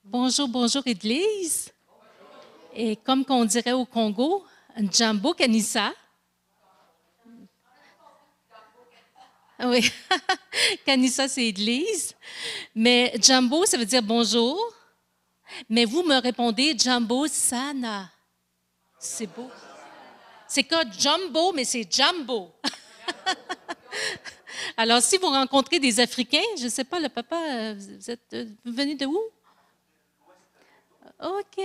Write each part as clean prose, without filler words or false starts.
Bonjour, bonjour Église. Et comme qu'on dirait au Congo, Jambo Kanissa. Oui, Kanissa c'est Église. Mais Jambo, ça veut dire bonjour. Mais vous me répondez Jambo Sana. C'est beau. C'est comme Jumbo, mais c'est Jambo. Alors, si vous rencontrez des Africains, je ne sais pas, le papa, vous venez de où? OK.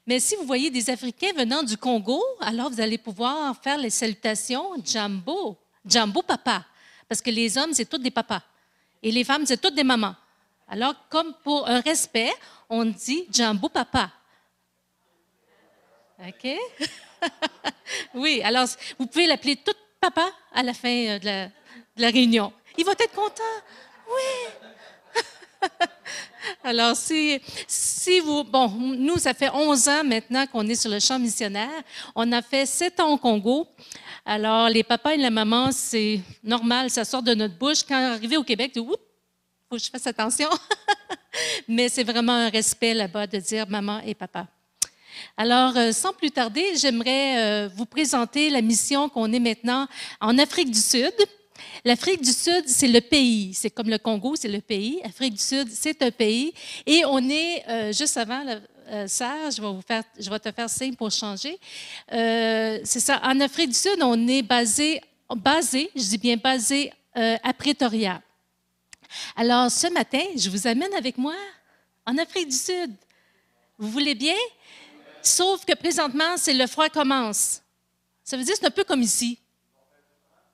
Mais si vous voyez des Africains venant du Congo, alors vous allez pouvoir faire les salutations Jambo, Jambo papa, parce que les hommes, c'est tous des papas et les femmes, c'est toutes des mamans. Alors, comme pour un respect, on dit Jambo papa. OK? Oui, alors vous pouvez l'appeler tout papa à la fin de la réunion. Il va être content. Oui. Alors, si vous... Bon, nous, ça fait 11 ans maintenant qu'on est sur le champ missionnaire. On a fait 7 ans au Congo. Alors, les papas et la maman, c'est normal, ça sort de notre bouche. Quand arrivé au Québec, il faut que je fasse attention. Mais c'est vraiment un respect là-bas de dire maman et papa. Alors, sans plus tarder, j'aimerais vous présenter la mission qu'on est maintenant en Afrique du Sud. L'Afrique du Sud, c'est le pays. C'est comme le Congo, c'est le pays. L'Afrique du Sud, c'est un pays. Et on est, juste avant, Serge, je vais te faire signe pour changer. C'est ça. En Afrique du Sud, on est basé, je dis bien basé, à Pretoria. Alors, ce matin, je vous amène avec moi en Afrique du Sud. Vous voulez bien? Sauf que présentement, c'est le froid commence. Ça veut dire que c'est un peu comme ici.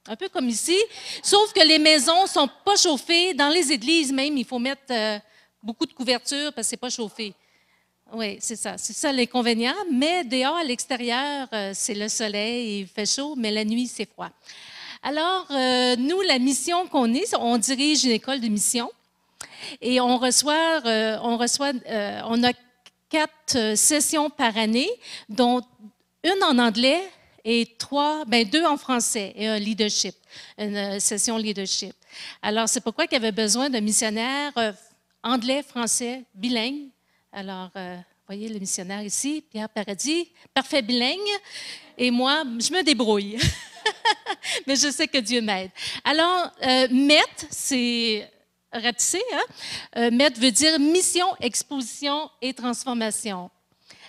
Un peu comme ici, sauf que les maisons ne sont pas chauffées. Dans les églises même, il faut mettre beaucoup de couverture parce que ce n'est pas chauffé. Oui, c'est ça l'inconvénient. Mais dehors, à l'extérieur, c'est le soleil, il fait chaud, mais la nuit, c'est froid. Alors, nous, la mission qu'on est, on dirige une école de mission et on a 4 sessions par année, dont une en anglais, et 2 en français et un leadership, une session leadership. Alors, c'est pourquoi il y avait besoin d'un missionnaire anglais, français, bilingue. Alors, vous voyez le missionnaire ici, Pierre Paradis, parfait bilingue. Et moi, je me débrouille. Mais je sais que Dieu m'aide. Alors, MET, c'est rapetissé, hein? MET veut dire mission, exposition et transformation.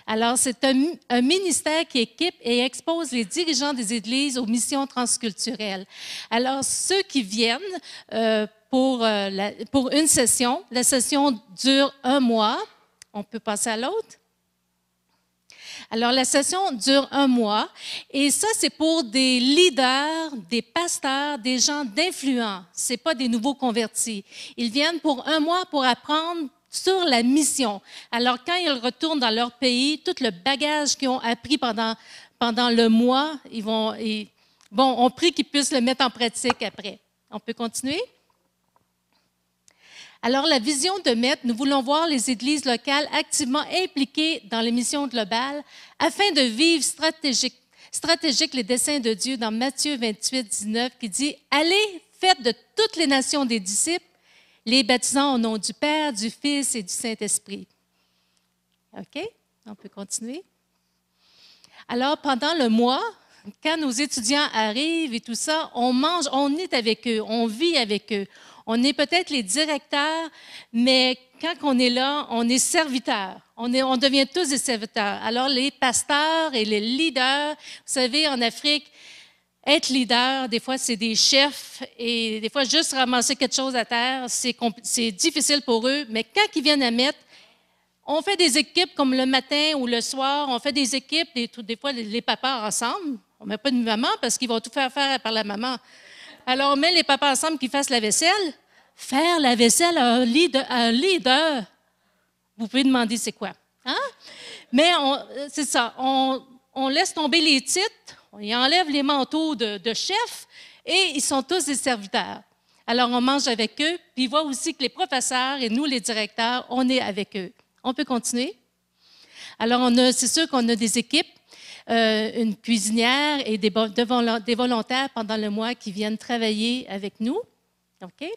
Alors, c'est un ministère qui équipe et expose les dirigeants des églises aux missions transculturelles. Alors, ceux qui viennent pour une session, la session dure 1 mois. On peut passer à l'autre. Alors, la session dure 1 mois et ça, c'est pour des leaders, des pasteurs, des gens d'influence. Ce n'est pas des nouveaux convertis. Ils viennent pour 1 mois pour apprendre sur la mission. Alors, quand ils retournent dans leur pays, tout le bagage qu'ils ont appris pendant le mois, on prie qu'ils puissent le mettre en pratique après. On peut continuer? Alors, la vision de MET, nous voulons voir les églises locales activement impliquées dans les missions globales afin de vivre stratégique les desseins de Dieu dans Matthieu 28, 19, qui dit « Allez, faites de toutes les nations des disciples, les baptisant au nom du Père, du Fils et du Saint-Esprit. » OK? On peut continuer. Alors, pendant le mois, quand nos étudiants arrivent et tout ça, on mange, on est avec eux, on vit avec eux. On est peut-être les directeurs, mais quand on est là, on est serviteurs. On devient tous des serviteurs. Alors, les pasteurs et les leaders, vous savez, en Afrique, être leader, des fois, c'est des chefs et des fois, juste ramasser quelque chose à terre, c'est difficile pour eux. Mais quand ils viennent à mettre, on fait des équipes comme le matin ou le soir, on fait des équipes, des fois, les papas ensemble. On ne met pas de maman parce qu'ils vont tout faire par la maman. Alors, on met les papas ensemble qui fassent la vaisselle. Faire la vaisselle à un leader, vous pouvez demander c'est quoi. Hein? Mais c'est ça, on laisse tomber les titres, on y enlève les manteaux de chef et ils sont tous des serviteurs. Alors, on mange avec eux, puis ils voient aussi que les professeurs et nous, les directeurs, on est avec eux. On peut continuer? Alors, c'est sûr qu'on a des équipes, une cuisinière et des volontaires pendant le mois qui viennent travailler avec nous. OK?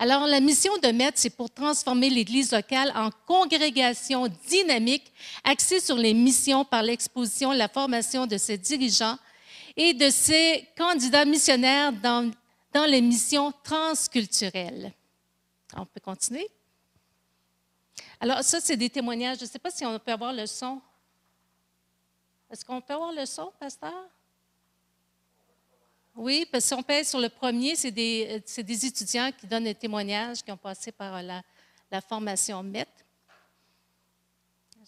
Alors, la mission de MET, c'est pour transformer l'Église locale en congrégation dynamique axée sur les missions par l'exposition, la formation de ses dirigeants et de ses candidats missionnaires dans les missions transculturelles. On peut continuer? Alors, ça, c'est des témoignages. Je ne sais pas si on peut avoir le son. Est-ce qu'on peut avoir le son, pasteur? Oui, parce que si on pèse sur le premier, c'est des étudiants qui donnent des témoignages, qui ont passé par la formation MET.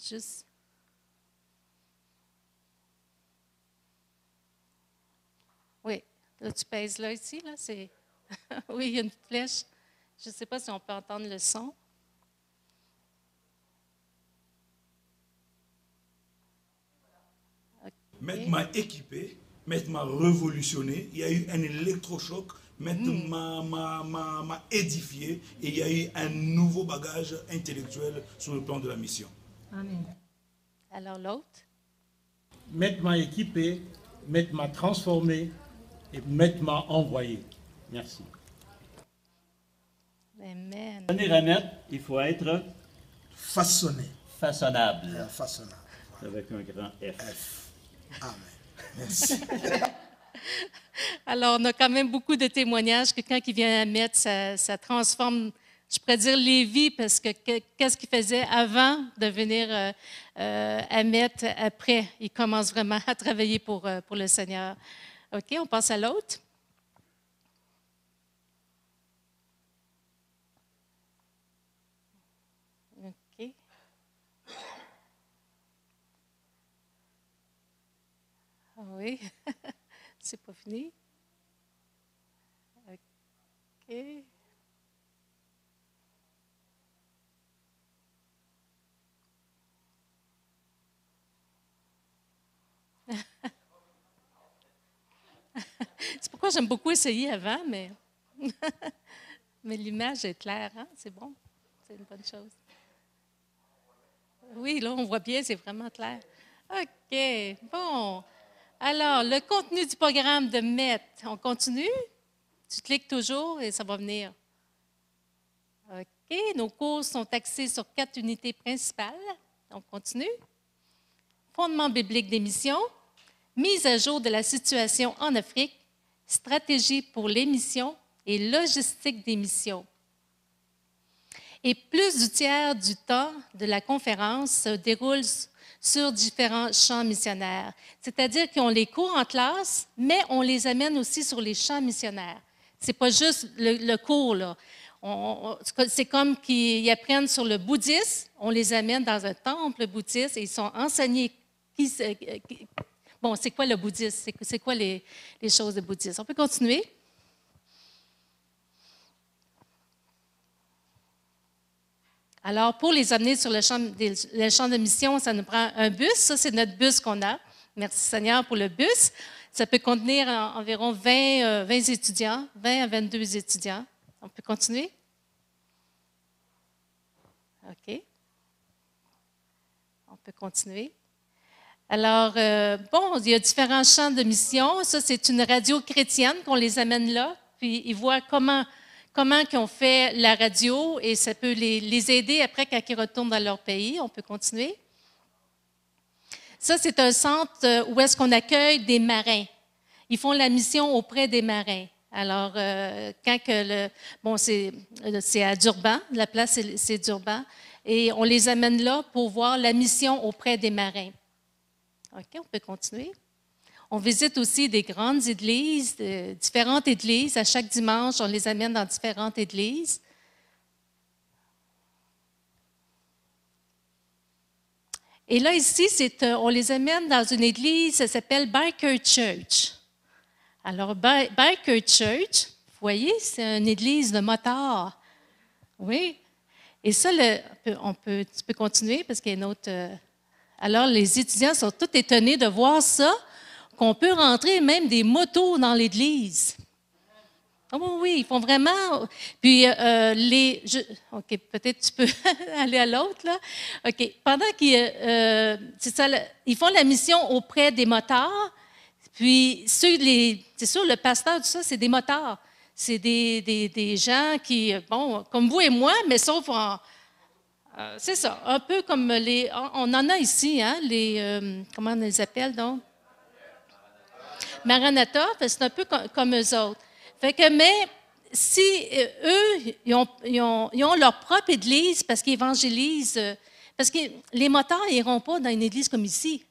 Juste. Oui, là, tu pèses là, ici, là, c'est... Oui, il y a une flèche. Je ne sais pas si on peut entendre le son. Maître m'a équipé, Maître m'a révolutionné, il y a eu un électrochoc, Maître m'a édifié et il y a eu un nouveau bagage intellectuel sur le plan de la mission. Amen. Alors l'autre? Maître m'a équipé, Maître m'a transformé et Maître m'a envoyé. Merci. Amen. Venir à Maître, il faut être façonné. façonnable. Façonnable. Avec un grand F. Amen. Merci. Alors, on a quand même beaucoup de témoignages que quand il vient à Metz, ça transforme, je pourrais dire, les vies, parce que qu'est-ce qu'il faisait avant de venir à Metz, après, il commence vraiment à travailler pour le Seigneur. OK, on passe à l'autre. OK. Oui, c'est pas fini. OK. C'est pourquoi j'aime beaucoup essayer avant, mais, mais l'image est claire, hein? C'est bon, c'est une bonne chose. Oui, là, on voit bien, c'est vraiment clair. OK, bon. Alors, le contenu du programme de MET, on continue? Tu cliques toujours et ça va venir. OK, nos cours sont axés sur 4 unités principales. On continue. Fondement biblique des missions, mise à jour de la situation en Afrique, stratégie pour les missions et logistique des missions. Et plus du tiers du temps de la conférence se déroule sur différents champs missionnaires. C'est-à-dire qu'on les court en classe, mais on les amène aussi sur les champs missionnaires. Ce n'est pas juste le cours, là. C'est comme qu'ils apprennent sur le bouddhisme, on les amène dans un temple bouddhiste et ils sont enseignés. Bon, c'est quoi le bouddhisme? C'est quoi les choses de bouddhisme? On peut continuer? Alors, pour les amener sur le champ de mission, ça nous prend un bus. Ça, c'est notre bus qu'on a. Merci Seigneur pour le bus. Ça peut contenir environ 20 étudiants, 20 à 22 étudiants. On peut continuer? OK. On peut continuer. Alors, bon, il y a différents champs de mission. Ça, c'est une radio chrétienne qu'on les amène là. Puis, ils voient comment ils ont fait la radio et ça peut les aider après quand ils retournent dans leur pays. On peut continuer. Ça, c'est un centre où est-ce qu'on accueille des marins. Ils font la mission auprès des marins. Alors, c'est à Durban, la place, c'est Durban, et on les amène là pour voir la mission auprès des marins. OK, on peut continuer. On visite aussi des grandes églises, différentes églises. À chaque dimanche, on les amène dans différentes églises. Et là, ici, on les amène dans une église, ça s'appelle Biker Church. Alors, Biker Church, vous voyez, c'est une église de motards. Oui. Et ça, tu peux continuer parce qu'il y a une autre... Alors, les étudiants sont tous étonnés de voir ça, qu'on peut rentrer même des motos dans l'église. Oh oui, ils font vraiment... Puis, OK, peut-être tu peux aller à l'autre, là. OK, pendant ils font la mission auprès des motards, puis c'est sûr, le pasteur, tout ça, c'est des motards. c'est des gens qui, bon, comme vous et moi, mais sauf c'est ça, un peu comme on en a ici, hein, comment on les appelle donc? Maranatha, c'est un peu comme eux autres. Fait que, mais si eux, ils ont leur propre église parce qu'ils évangélisent, parce que les motards n'iront pas dans une église comme ici.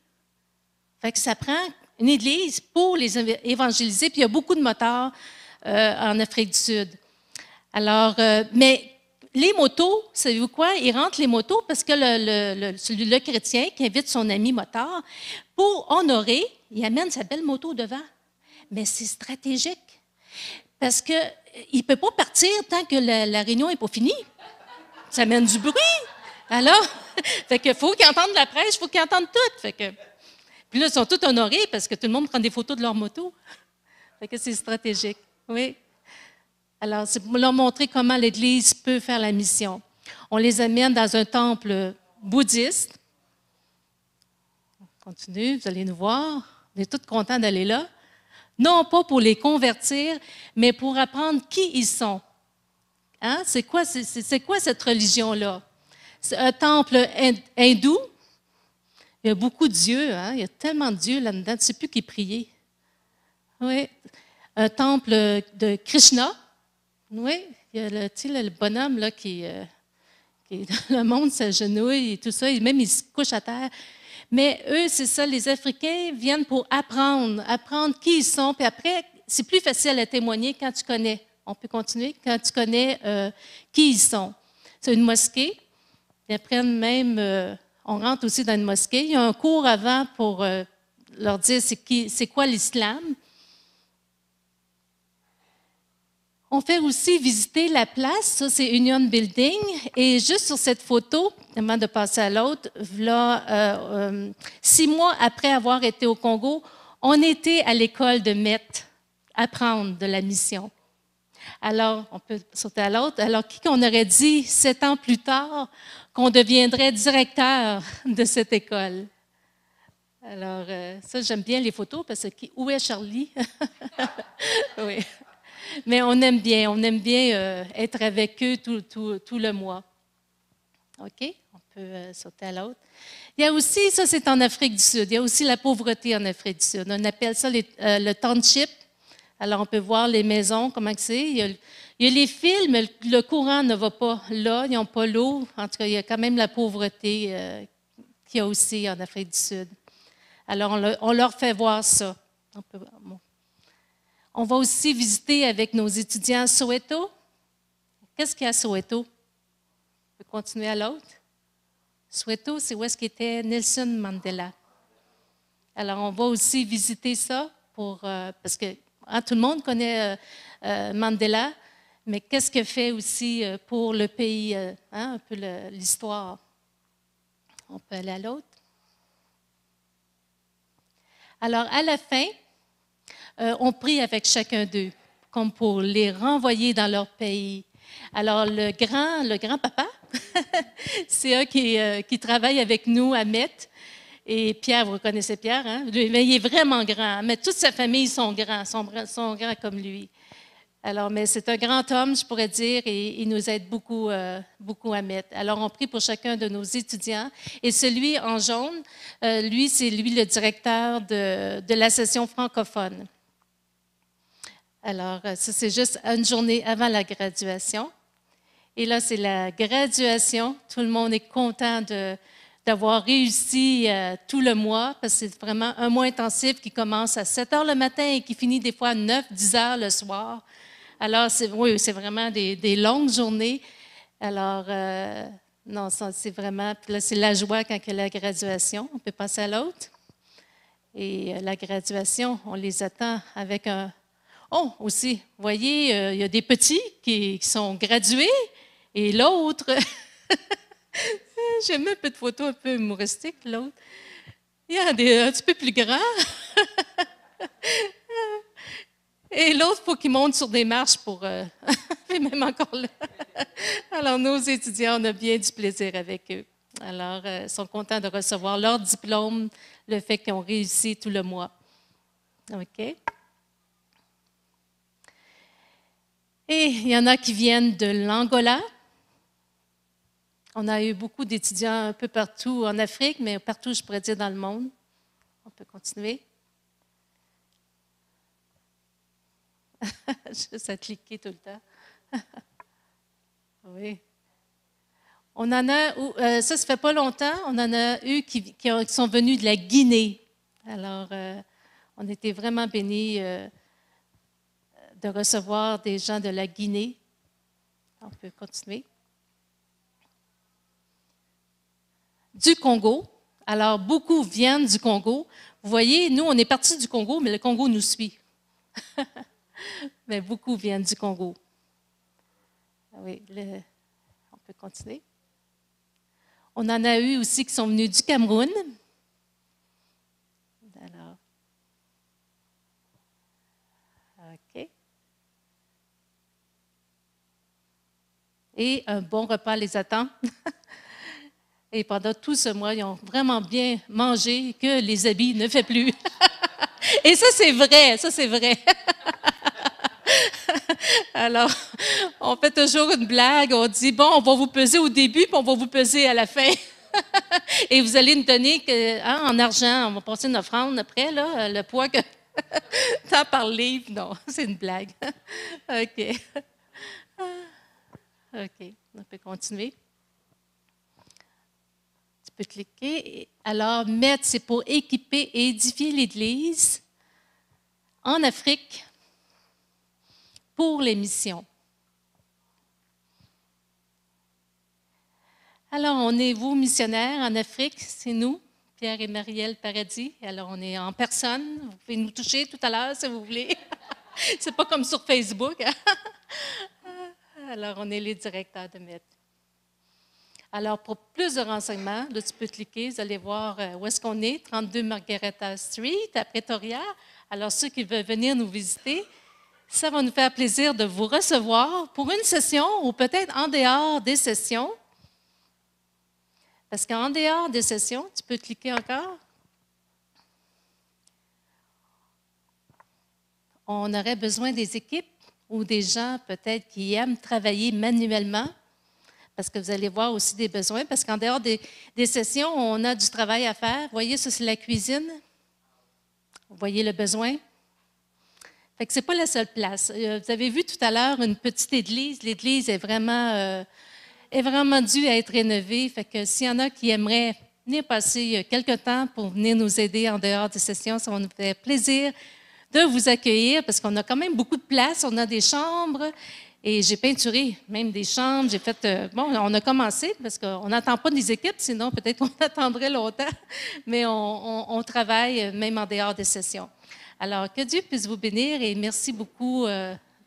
Fait que ça prend une église pour les évangéliser, puis il y a beaucoup de motards en Afrique du Sud. Alors, mais les motos, savez-vous quoi? Ils rentrent les motos parce que le chrétien qui invite son ami motard, pour honorer, il amène sa belle moto devant. Mais c'est stratégique parce qu'il ne peut pas partir tant que la réunion n'est pas finie. Ça amène du bruit. Alors, fait que faut qu'ils entendent la prêche, il faut qu'ils entendent tout. Fait que, puis là, ils sont tous honorés parce que tout le monde prend des photos de leur moto. Fait que c'est stratégique. Oui. Alors, c'est pour leur montrer comment l'Église peut faire la mission. On les amène dans un temple bouddhiste. On continue, vous allez nous voir. On est tous contents d'aller là. Non pas pour les convertir, mais pour apprendre qui ils sont. Hein? C'est quoi cette religion-là? C'est un temple hindou. Il y a beaucoup de dieux. Hein? Il y a tellement de dieux là-dedans, tu ne sais plus qui prier. Oui. Un temple de Krishna. Oui, il y a le bonhomme là, qui le monde s'agenouille et tout ça, et même il se couche à terre. Mais eux, c'est ça, les Africains viennent pour apprendre qui ils sont, puis après, c'est plus facile à témoigner quand tu connais. On peut continuer quand tu connais qui ils sont. C'est une mosquée, puis après même, on rentre aussi dans une mosquée. Il y a un cours avant pour leur dire c'est quoi l'islam. On fait aussi visiter la place, ça c'est Union Building, et juste sur cette photo, avant de passer à l'autre, là, 6 mois après avoir été au Congo, on était à l'école de Met, apprendre de la mission. Alors, on peut sauter à l'autre. Alors, qui qu'on aurait dit 7 ans plus tard qu'on deviendrait directeur de cette école? Alors, ça, j'aime bien les photos parce que où est Charlie? Oui. Mais on aime bien être avec eux tout le mois. OK? On peut sauter à l'autre. Il y a aussi, ça c'est en Afrique du Sud, il y a aussi la pauvreté en Afrique du Sud. On appelle ça le township. Alors on peut voir les maisons, comment c'est. Il y a les fils, mais le courant ne va pas là, ils n'ont pas l'eau. En tout cas, il y a quand même la pauvreté qu'il y a aussi en Afrique du Sud. Alors on leur fait voir ça. On va aussi visiter avec nos étudiants Soweto. Qu'est-ce qu'il y a à Soweto? On peut continuer à l'autre. Soweto, c'est où est-ce qu'était Nelson Mandela. Alors, on va aussi visiter ça parce que tout le monde connaît Mandela, mais qu'est-ce qu'il fait aussi pour le pays, un peu l'histoire. On peut aller à l'autre. Alors, à la fin, on prie avec chacun d'eux, comme pour les renvoyer dans leur pays. Alors, le grand-papa, c'est eux qui travaillent avec nous à Met. Et Pierre, vous reconnaissez Pierre, hein? Mais il est vraiment grand. Mais toute sa famille sont grands comme lui. Alors, mais c'est un grand homme, je pourrais dire, et il nous aide beaucoup à Met. Alors, on prie pour chacun de nos étudiants. Et celui en jaune, lui, c'est le directeur de la session francophone. Alors, ça, c'est juste une journée avant la graduation. Et là, c'est la graduation. Tout le monde est content d'avoir réussi tout le mois, parce que c'est vraiment un mois intensif qui commence à 7 heures le matin et qui finit des fois à 9, 10 heures le soir. Alors, c'est vraiment des longues journées. Alors, non, c'est vraiment... Puis là, c'est la joie quand il y a la graduation. On peut passer à l'autre. Et la graduation, on les attend avec un... Oh, aussi, vous voyez, il y a des petits qui sont gradués et l'autre, j'ai mis un peu de photos un peu humoristiques, l'autre. Il y a des un petit peu plus grands. Et l'autre, il faut qu'il monte sur des marches pour... même encore là. Alors, nos étudiants, on a bien du plaisir avec eux. Alors, ils sont contents de recevoir leur diplôme, le fait qu'ils ont réussi tout le mois. OK? Et il y en a qui viennent de l'Angola. On a eu beaucoup d'étudiants un peu partout en Afrique, mais partout, je pourrais dire, dans le monde. On peut continuer. Juste à cliquer tout le temps. Oui. On en a, ça fait pas longtemps, on en a eu qui sont venus de la Guinée. Alors, on était vraiment bénis de recevoir des gens de la Guinée. On peut continuer. Du Congo. Alors, beaucoup viennent du Congo. Vous voyez, nous, on est partis du Congo, mais le Congo nous suit. Mais beaucoup viennent du Congo. Oui, on peut continuer. On en a eu aussi qui sont venus du Cameroun. Alors, OK. Et un bon repas les attend. Et pendant tout ce mois, ils ont vraiment bien mangé que les habits ne fait plus. Et ça, c'est vrai, ça, c'est vrai. Alors, on fait toujours une blague, on dit, bon, on va vous peser au début, puis on va vous peser à la fin. Et vous allez nous donner en argent, on va passer une offrande après, là, le poids que tant par livre. Non, c'est une blague. OK. OK, on peut continuer. Tu peux cliquer. Alors, mettre, c'est pour équiper et édifier l'Église en Afrique pour les missions. Alors, on est vous, missionnaires en Afrique, c'est nous, Pierre et Marielle Paradis. Alors, on est en personne. Vous pouvez nous toucher tout à l'heure si vous voulez. C'est pas comme sur Facebook. Alors, on est les directeurs de MET. Alors, pour plus de renseignements, là, tu peux cliquer, vous allez voir où est-ce qu'on est, 32 Margaretta Street, à Pretoria. Alors, ceux qui veulent venir nous visiter, ça va nous faire plaisir de vous recevoir pour une session ou peut-être en dehors des sessions. Parce qu'en dehors des sessions, tu peux cliquer encore. On aurait besoin des équipes ou des gens peut-être qui aiment travailler manuellement. Parce que vous allez voir aussi des besoins. Parce qu'en dehors des sessions, on a du travail à faire. Vous voyez, ça, c'est la cuisine. Vous voyez le besoin. Fait que ce n'est pas la seule place. Vous avez vu tout à l'heure une petite église. L'église est vraiment due à être rénovée. Fait que s'il y en a qui aimeraient venir passer quelques temps pour venir nous aider en dehors des sessions, ça va nous faire plaisir de vous accueillir parce qu'on a quand même beaucoup de place. On a des chambres. Et j'ai peinturé même des chambres. J'ai fait, on a commencé parce qu'on n'attend pas des équipes, sinon peut-être qu'on attendrait longtemps, mais on travaille même en dehors des sessions. Alors, que Dieu puisse vous bénir et merci beaucoup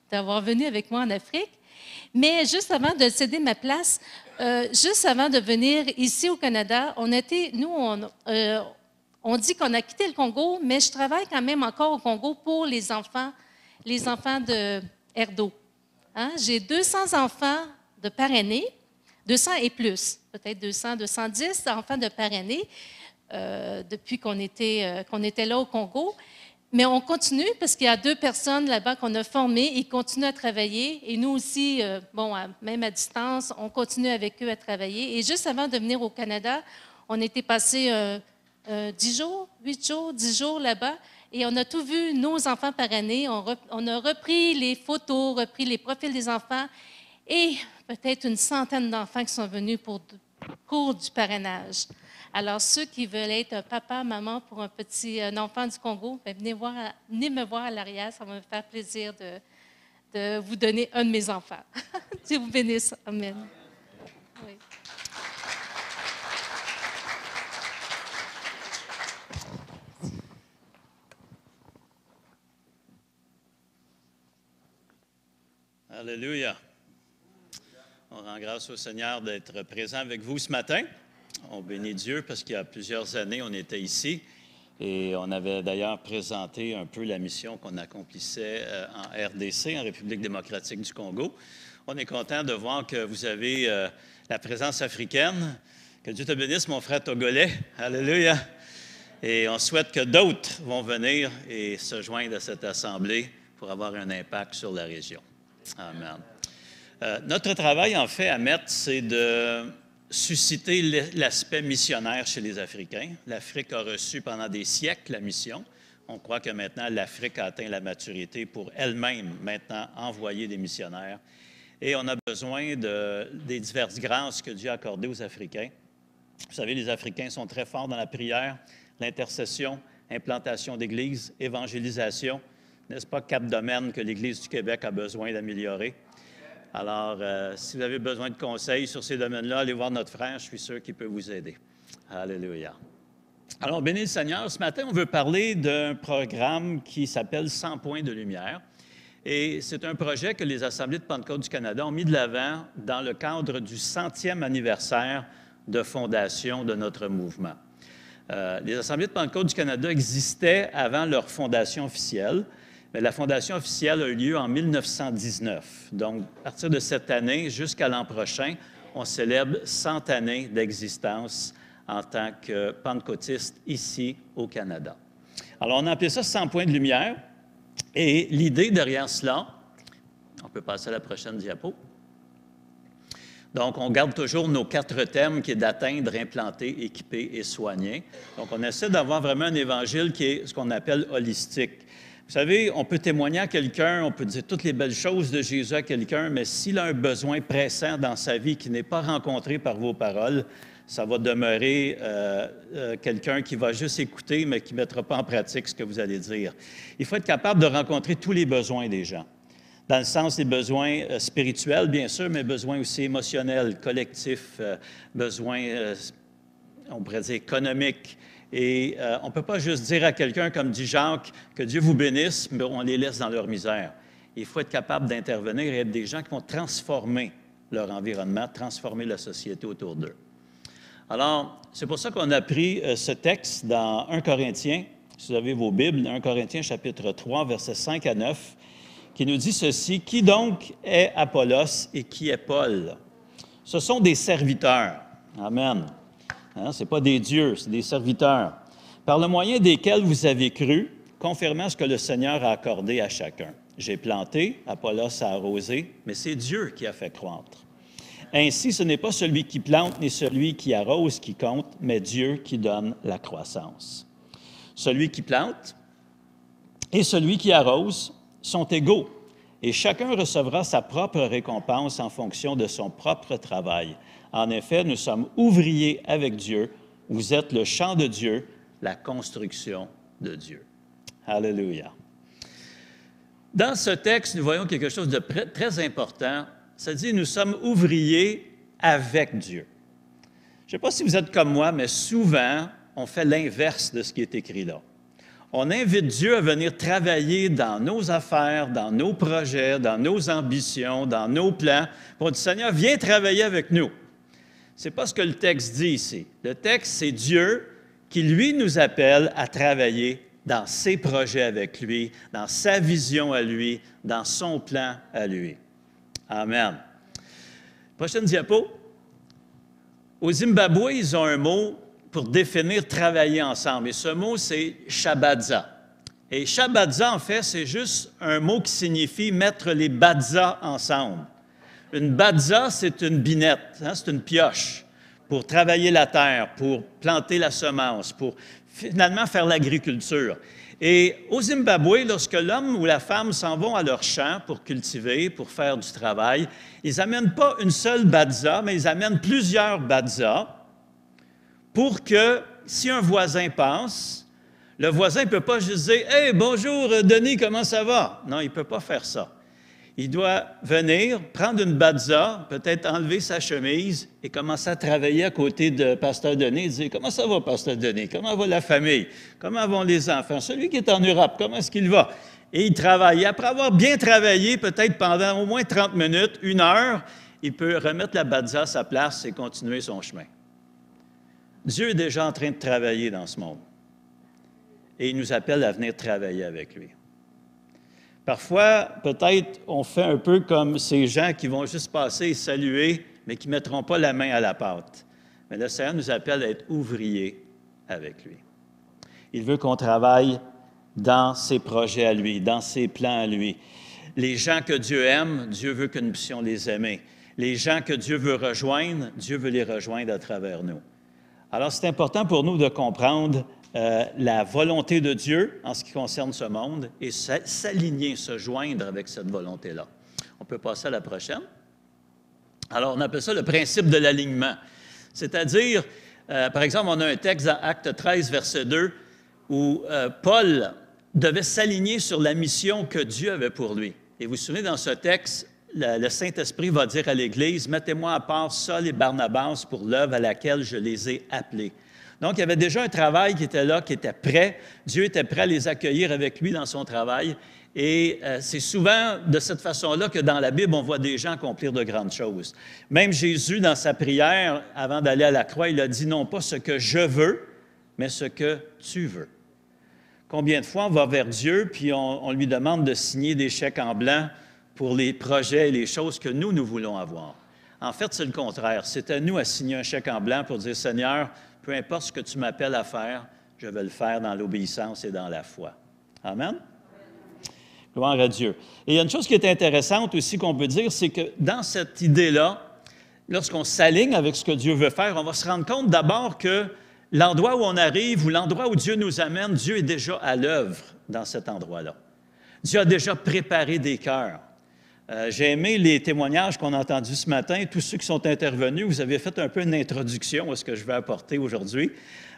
d'avoir venu avec moi en Afrique. Mais juste avant de céder ma place, juste avant de venir ici au Canada, on dit qu'on a quitté le Congo, mais je travaille quand même encore au Congo pour les enfants de Erdo. Hein? J'ai 200 enfants de parrainés, 200 et plus, peut-être 200, 210 enfants de parrainés depuis qu'on était là au Congo. Mais on continue parce qu'il y a 2 personnes là-bas qu'on a formées, ils continuent à travailler. Et nous aussi, même à distance, on continue avec eux à travailler. Et juste avant de venir au Canada, on était passé 10 jours, 8 jours, 10 jours là-bas. Et on a tout vu, nos enfants parrainés. On a repris les photos, repris les profils des enfants et peut-être une centaine d'enfants qui sont venus pour le cours du parrainage. Alors, ceux qui veulent être un papa, maman pour un enfant du Congo, bien, venez me voir à l'arrière. Ça va me faire plaisir de vous donner un de mes enfants. Dieu vous bénisse. Amen. Oui. Alléluia. On rend grâce au Seigneur d'être présent avec vous ce matin. On bénit Dieu parce qu'il y a plusieurs années, on était ici et on avait d'ailleurs présenté un peu la mission qu'on accomplissait en RDC, en République démocratique du Congo. On est content de voir que vous avez la présence africaine. Que Dieu te bénisse, mon frère togolais. Alléluia. Et on souhaite que d'autres vont venir et se joindre à cette assemblée pour avoir un impact sur la région. Amen. Notre travail, en fait, à Metz, c'est de susciter l'aspect missionnaire chez les Africains. L'Afrique a reçu pendant des siècles la mission. On croit que maintenant, l'Afrique a atteint la maturité pour elle-même, maintenant, envoyer des missionnaires. Et on a besoin des diverses grâces que Dieu a accordées aux Africains. Vous savez, les Africains sont très forts dans la prière, l'intercession, implantation d'églises, évangélisation. N'est-ce pas 4 domaines que l'Église du Québec a besoin d'améliorer? Alors, si vous avez besoin de conseils sur ces domaines-là, allez voir notre frère, je suis sûr qu'il peut vous aider. Alléluia. Alors, béni le Seigneur, ce matin, on veut parler d'un programme qui s'appelle 100 points de lumière. Et c'est un projet que les Assemblées de Pentecôte du Canada ont mis de l'avant dans le cadre du 100e anniversaire de fondation de notre mouvement. Les Assemblées de Pentecôte du Canada existaient avant leur fondation officielle, mais la fondation officielle a eu lieu en 1919. Donc, à partir de cette année jusqu'à l'an prochain, on célèbre 100 années d'existence en tant que pentecôtiste ici au Canada. Alors, on a appelé ça 100 points de lumière. Et l'idée derrière cela, on peut passer à la prochaine diapo. Donc, on garde toujours nos 4 thèmes qui est d'atteindre, implanter, équiper et soigner. Donc, on essaie d'avoir vraiment un évangile qui est ce qu'on appelle holistique. Vous savez, on peut témoigner à quelqu'un, on peut dire toutes les belles choses de Jésus à quelqu'un, mais s'il a un besoin pressant dans sa vie qui n'est pas rencontré par vos paroles, ça va demeurer quelqu'un qui va juste écouter, mais qui ne mettra pas en pratique ce que vous allez dire. Il faut être capable de rencontrer tous les besoins des gens, dans le sens des besoins spirituels, bien sûr, mais besoins aussi émotionnels, collectifs, besoins, on pourrait dire, économiques. Et on ne peut pas juste dire à quelqu'un, comme dit Jacques, que Dieu vous bénisse, mais on les laisse dans leur misère. Il faut être capable d'intervenir et être des gens qui vont transformer leur environnement, transformer la société autour d'eux. Alors, c'est pour ça qu'on a pris ce texte dans 1 Corinthiens, si vous avez vos Bibles, 1 Corinthiens chapitre 3, versets 5 à 9, qui nous dit ceci, « Qui donc est Apollos et qui est Paul? Ce sont des serviteurs. » Amen. Hein, ce n'est pas des dieux, c'est des serviteurs. « Par le moyen desquels vous avez cru, confirmant ce que le Seigneur a accordé à chacun. J'ai planté, Apollos a arrosé, mais c'est Dieu qui a fait croître. Ainsi, ce n'est pas celui qui plante ni celui qui arrose qui compte, mais Dieu qui donne la croissance. Celui qui plante et celui qui arrose sont égaux, et chacun recevra sa propre récompense en fonction de son propre travail. En effet, nous sommes ouvriers avec Dieu, vous êtes le champ de Dieu, la construction de Dieu. » Alléluia. Dans ce texte, nous voyons quelque chose de très important. Ça dit, nous sommes ouvriers avec Dieu. Je ne sais pas si vous êtes comme moi, mais souvent, on fait l'inverse de ce qui est écrit là. On invite Dieu à venir travailler dans nos affaires, dans nos projets, dans nos ambitions, dans nos plans. On dit, Seigneur, viens travailler avec nous. Ce n'est pas ce que le texte dit ici. Le texte, c'est Dieu qui, lui, nous appelle à travailler dans ses projets avec lui, dans sa vision à lui, dans son plan à lui. Amen. Prochaine diapo. Au Zimbabwe, ils ont un mot pour définir travailler ensemble. Et ce mot, c'est Shabadza. Et Shabadza, en fait, c'est juste un mot qui signifie mettre les badzas ensemble. Une badza, c'est une binette, hein, c'est une pioche pour travailler la terre, pour planter la semence, pour finalement faire l'agriculture. Et au Zimbabwe, lorsque l'homme ou la femme s'en vont à leur champ pour cultiver, pour faire du travail, ils n'amènent pas une seule badza, mais ils amènent plusieurs badzas pour que, si un voisin passe, le voisin ne peut pas juste dire « Hey, bonjour Denis, comment ça va? » Non, il ne peut pas faire ça. Il doit venir, prendre une badza, peut-être enlever sa chemise et commencer à travailler à côté de Pasteur Denis et dire « Comment ça va, Pasteur Denis? Comment va la famille? Comment vont les enfants? Celui qui est en Europe, comment est-ce qu'il va? » Et il travaille. Et après avoir bien travaillé, peut-être pendant au moins 30 minutes, 1 heure, il peut remettre la badza à sa place et continuer son chemin. Dieu est déjà en train de travailler dans ce monde. Et il nous appelle à venir travailler avec lui. Parfois, peut-être, on fait un peu comme ces gens qui vont juste passer et saluer, mais qui ne mettront pas la main à la pâte. Mais le Seigneur nous appelle à être ouvriers avec lui. Il veut qu'on travaille dans ses projets à lui, dans ses plans à lui. Les gens que Dieu aime, Dieu veut que nous puissions les aimer. Les gens que Dieu veut rejoindre, Dieu veut les rejoindre à travers nous. Alors, c'est important pour nous de comprendre la volonté de Dieu en ce qui concerne ce monde et s'aligner, se joindre avec cette volonté-là. On peut passer à la prochaine. Alors, on appelle ça le principe de l'alignement. C'est-à-dire, par exemple, on a un texte dans Actes 13, verset 2, où Paul devait s'aligner sur la mission que Dieu avait pour lui. Et vous vous souvenez, dans ce texte, le Saint-Esprit va dire à l'Église, « Mettez-moi à part Saul et Barnabas pour l'œuvre à laquelle je les ai appelés. » Donc, il y avait déjà un travail qui était là, qui était prêt. Dieu était prêt à les accueillir avec lui dans son travail. Et c'est souvent de cette façon-là que dans la Bible, on voit des gens accomplir de grandes choses. Même Jésus, dans sa prière, avant d'aller à la croix, il a dit non pas ce que je veux, mais ce que tu veux. Combien de fois on va vers Dieu, puis on lui demande de signer des chèques en blanc pour les projets et les choses que nous voulons avoir. En fait, c'est le contraire. C'est à nous à signer un chèque en blanc pour dire, Seigneur, peu importe ce que tu m'appelles à faire, je vais le faire dans l'obéissance et dans la foi. Amen? Gloire à Dieu. Et il y a une chose qui est intéressante aussi qu'on peut dire, c'est que dans cette idée-là, lorsqu'on s'aligne avec ce que Dieu veut faire, on va se rendre compte d'abord que l'endroit où on arrive ou l'endroit où Dieu nous amène, Dieu est déjà à l'œuvre dans cet endroit-là. Dieu a déjà préparé des cœurs. J'ai aimé les témoignages qu'on a entendus ce matin. Tous ceux qui sont intervenus, vous avez fait un peu une introduction à ce que je vais apporter aujourd'hui.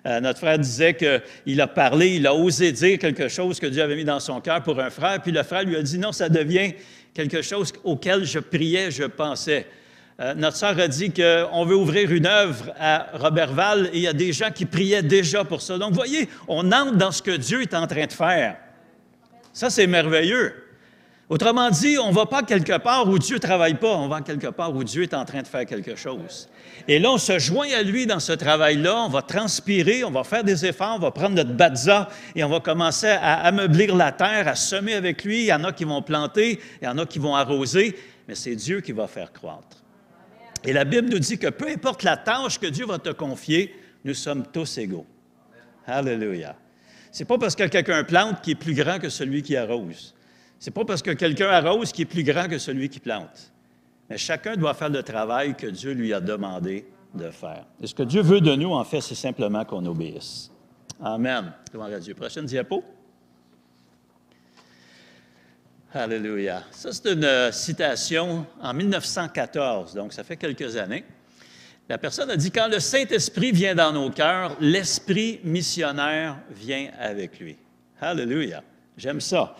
Notre frère disait qu'il a parlé, il a osé dire quelque chose que Dieu avait mis dans son cœur pour un frère, puis le frère lui a dit, non, ça devient quelque chose auquel je priais, je pensais. Notre sœur a dit qu'on veut ouvrir une œuvre à Roberval et il y a des gens qui priaient déjà pour ça. Donc, vous voyez, on entre dans ce que Dieu est en train de faire. Ça, c'est merveilleux. Autrement dit, on ne va pas quelque part où Dieu ne travaille pas, on va quelque part où Dieu est en train de faire quelque chose. Et là, on se joint à lui dans ce travail-là, on va transpirer, on va faire des efforts, on va prendre notre batza et on va commencer à ameublir la terre, à semer avec lui. Il y en a qui vont planter, il y en a qui vont arroser, mais c'est Dieu qui va faire croître. Et la Bible nous dit que peu importe la tâche que Dieu va te confier, nous sommes tous égaux. Alléluia. Ce n'est pas parce que quelqu'un plante qui est plus grand que celui qui arrose. Ce n'est pas parce que quelqu'un arrose qui est plus grand que celui qui plante. Mais chacun doit faire le travail que Dieu lui a demandé de faire. Et ce que Dieu veut de nous, en fait, c'est simplement qu'on obéisse. Amen. Gloire à Dieu. Prochaine diapo. Alléluia. Ça, c'est une citation en 1914, donc ça fait quelques années. La personne a dit, quand le Saint-Esprit vient dans nos cœurs, l'Esprit missionnaire vient avec lui. Alléluia. J'aime ça.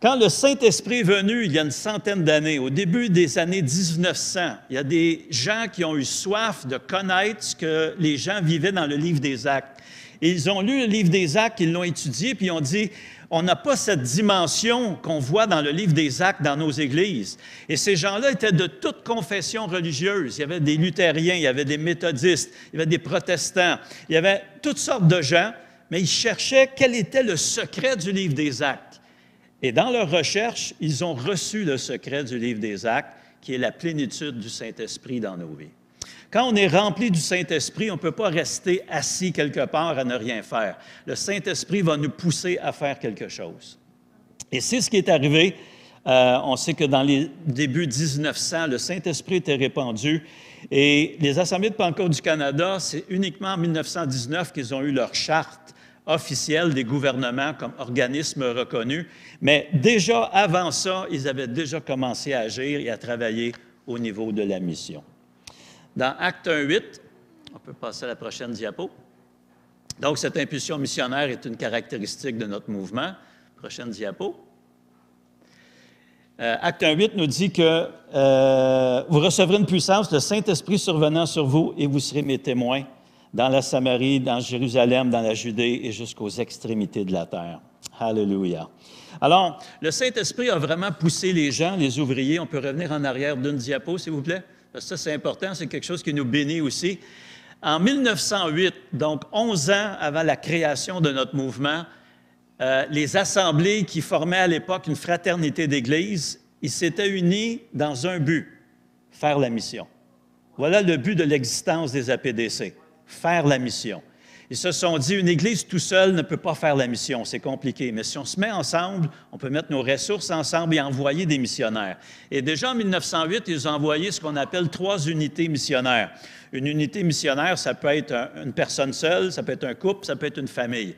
Quand le Saint-Esprit est venu, il y a une centaine d'années, au début des années 1900, il y a des gens qui ont eu soif de connaître ce que les gens vivaient dans le livre des Actes. Et ils ont lu le livre des Actes, ils l'ont étudié, puis ils ont dit, on n'a pas cette dimension qu'on voit dans le livre des Actes dans nos églises. Et ces gens-là étaient de toute confession religieuse. Il y avait des luthériens, il y avait des méthodistes, il y avait des protestants, il y avait toutes sortes de gens, mais ils cherchaient quel était le secret du livre des Actes. Et dans leur recherche, ils ont reçu le secret du livre des Actes, qui est la plénitude du Saint-Esprit dans nos vies. Quand on est rempli du Saint-Esprit, on ne peut pas rester assis quelque part à ne rien faire. Le Saint-Esprit va nous pousser à faire quelque chose. Et c'est ce qui est arrivé. On sait que dans les débuts 1900, le Saint-Esprit était répandu. Et les Assemblées de Pentecôte du Canada, c'est uniquement en 1919 qu'ils ont eu leur charte officielle des gouvernements comme organisme reconnu. Mais déjà avant ça, ils avaient déjà commencé à agir et à travailler au niveau de la mission. Dans Acte 1.8, on peut passer à la prochaine diapo. Donc, cette impulsion missionnaire est une caractéristique de notre mouvement. Prochaine diapo. Acte 1.8 nous dit que vous recevrez une puissance, le Saint-Esprit survenant sur vous, et vous serez mes témoins dans la Samarie, dans Jérusalem, dans la Judée et jusqu'aux extrémités de la terre. Alléluia. Alors, le Saint-Esprit a vraiment poussé les gens, les ouvriers. On peut revenir en arrière d'une diapo, s'il vous plaît? Parce que ça, c'est important, c'est quelque chose qui nous bénit aussi. En 1908, donc 11 ans avant la création de notre mouvement, les assemblées qui formaient à l'époque une fraternité d'Église, ils s'étaient unis dans un but, faire la mission. Voilà le but de l'existence des APDC, faire la mission. Ils se sont dit, une Église tout seul ne peut pas faire la mission, c'est compliqué. Mais si on se met ensemble, on peut mettre nos ressources ensemble et envoyer des missionnaires. Et déjà en 1908, ils ont envoyé ce qu'on appelle 3 unités missionnaires. Une unité missionnaire, ça peut être une personne seule, ça peut être un couple, ça peut être une famille.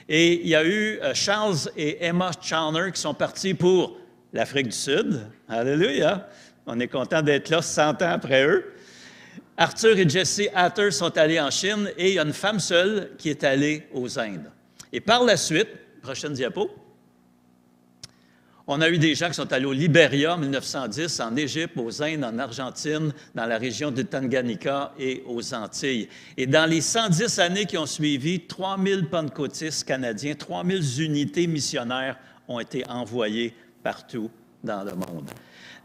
Et il y a eu Charles et Emma Chalner qui sont partis pour l'Afrique du Sud. Alléluia! On est content d'être là 100 ans après eux. Arthur et Jesse Hatter sont allés en Chine et il y a une femme seule qui est allée aux Indes. Et par la suite, prochaine diapo, on a eu des gens qui sont allés au Libéria en 1910, en Égypte, aux Indes, en Argentine, dans la région de Tanganyika et aux Antilles. Et dans les 110 années qui ont suivi, 3000 pentecôtistes canadiens, 3000 unités missionnaires ont été envoyées partout dans le monde.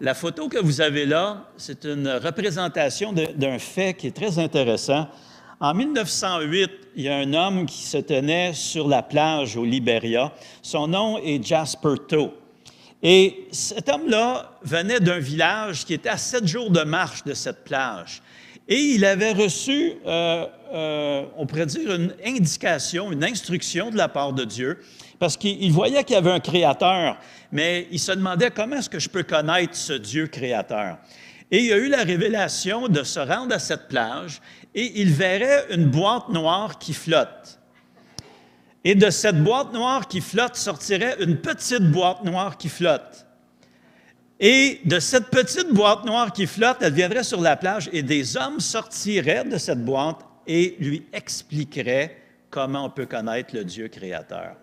La photo que vous avez là, c'est une représentation d'un fait qui est très intéressant. En 1908, il y a un homme qui se tenait sur la plage au Libéria. Son nom est Jasper Toe. Et cet homme-là venait d'un village qui était à 7 jours de marche de cette plage. Et il avait reçu, on pourrait dire, une indication, une instruction de la part de Dieu, parce qu'il voyait qu'il y avait un Créateur, mais il se demandait comment est-ce que je peux connaître ce Dieu créateur. Et il a eu la révélation de se rendre à cette plage et il verrait une boîte noire qui flotte. Et de cette boîte noire qui flotte sortirait une petite boîte noire qui flotte. Et de cette petite boîte noire qui flotte, elle viendrait sur la plage et des hommes sortiraient de cette boîte et lui expliqueraient comment on peut connaître le Dieu créateur.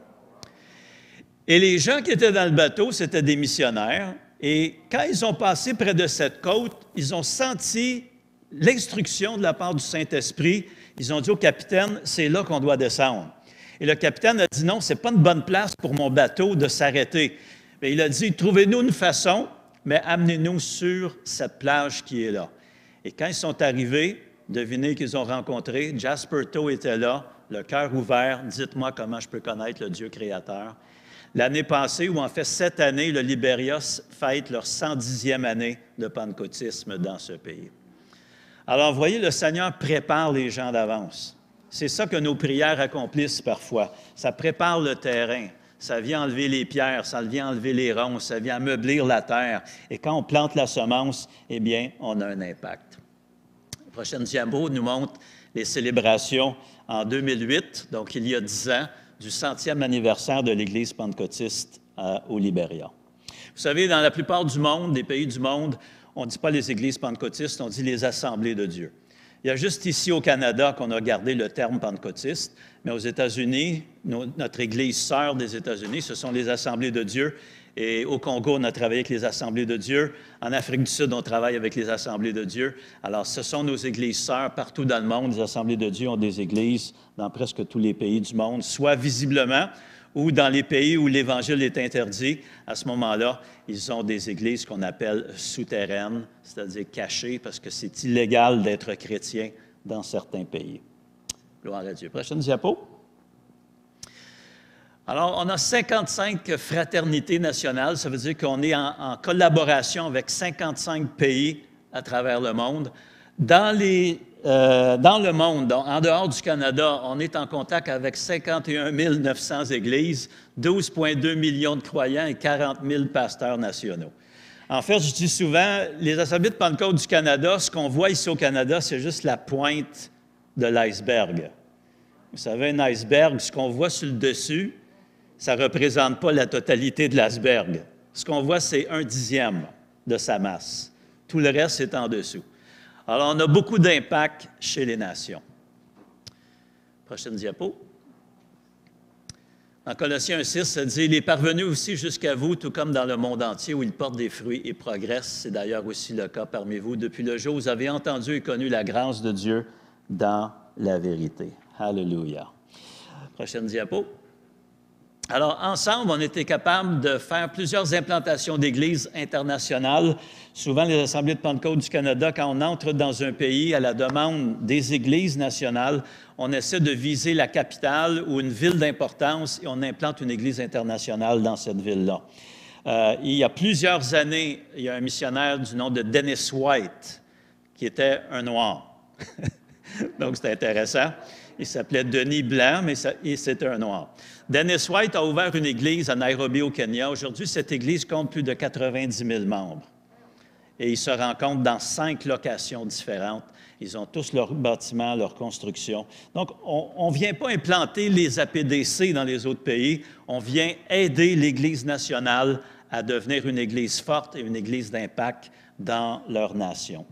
Et les gens qui étaient dans le bateau, c'était des missionnaires. Et quand ils ont passé près de cette côte, ils ont senti l'instruction de la part du Saint-Esprit. Ils ont dit au capitaine, c'est là qu'on doit descendre. Et le capitaine a dit, non, ce n'est pas une bonne place pour mon bateau de s'arrêter. Mais il a dit, trouvez-nous une façon, mais amenez-nous sur cette plage qui est là. Et quand ils sont arrivés, devinez qu'ils ont rencontré, Jasper Toe était là, le cœur ouvert, dites-moi comment je peux connaître le Dieu créateur. L'année passée, ou en fait cette année, le Libéria fête leur 110e année de pentecôtisme dans ce pays. Alors, vous voyez, le Seigneur prépare les gens d'avance. C'est ça que nos prières accomplissent parfois. Ça prépare le terrain. Ça vient enlever les pierres, ça vient enlever les ronces, ça vient ameublir la terre. Et quand on plante la semence, eh bien, on a un impact. La prochaine diapo nous montre les célébrations en 2008, donc il y a 10 ans, du 100e anniversaire de l'Église pentecôtiste au Libéria. Vous savez, dans la plupart du monde, des pays du monde, on ne dit pas les églises pentecôtistes, on dit les assemblées de Dieu. Il y a juste ici au Canada qu'on a gardé le terme pentecôtiste, mais aux États-Unis, notre Église sœur des États-Unis, ce sont les assemblées de Dieu. Et au Congo, on a travaillé avec les assemblées de Dieu. En Afrique du Sud, on travaille avec les assemblées de Dieu. Alors, ce sont nos églises sœurs partout dans le monde. Les assemblées de Dieu ont des églises dans presque tous les pays du monde, soit visiblement ou dans les pays où l'Évangile est interdit. À ce moment-là, ils ont des églises qu'on appelle souterraines, c'est-à-dire cachées, parce que c'est illégal d'être chrétien dans certains pays. Gloire à Dieu. Prochaine diapo. Alors, on a 55 fraternités nationales. Ça veut dire qu'on est en collaboration avec 55 pays à travers le monde. Dans le monde, donc, en dehors du Canada, on est en contact avec 51 900 églises, 12,2 millions de croyants et 40 000 pasteurs nationaux. En fait, je dis souvent, les assemblées de Pentecôte du Canada, ce qu'on voit ici au Canada, c'est juste la pointe de l'iceberg. Vous savez, un iceberg, ce qu'on voit sur le dessus, ça ne représente pas la totalité de l'iceberg. Ce qu'on voit, c'est 1/10 de sa masse. Tout le reste, c'est en dessous. Alors, on a beaucoup d'impact chez les nations. Prochaine diapo. En Colossiens 1,6, ça dit « Il est parvenu aussi jusqu'à vous, tout comme dans le monde entier, où il porte des fruits et progresse. C'est d'ailleurs aussi le cas parmi vous, depuis le jour où vous avez entendu et connu la grâce de Dieu dans la vérité. » Alléluia. Prochaine diapo. Alors, ensemble, on était capable de faire plusieurs implantations d'églises internationales. Souvent, les assemblées de Pentecôte du Canada, quand on entre dans un pays à la demande des églises nationales, on essaie de viser la capitale ou une ville d'importance et on implante une église internationale dans cette ville-là. Il y a plusieurs années, il y a un missionnaire du nom de Dennis White qui était un noir. Donc, c'est intéressant. Il s'appelait Denis Blanc, mais c'était un noir. Dennis White a ouvert une église à Nairobi, au Kenya. Aujourd'hui, cette église compte plus de 90 000 membres. Et ils se rencontrent dans 5 locations différentes. Ils ont tous leur bâtiment, leur construction. Donc, on ne vient pas implanter les APDC dans les autres pays. On vient aider l'Église nationale à devenir une Église forte et une Église d'impact dans leur nation.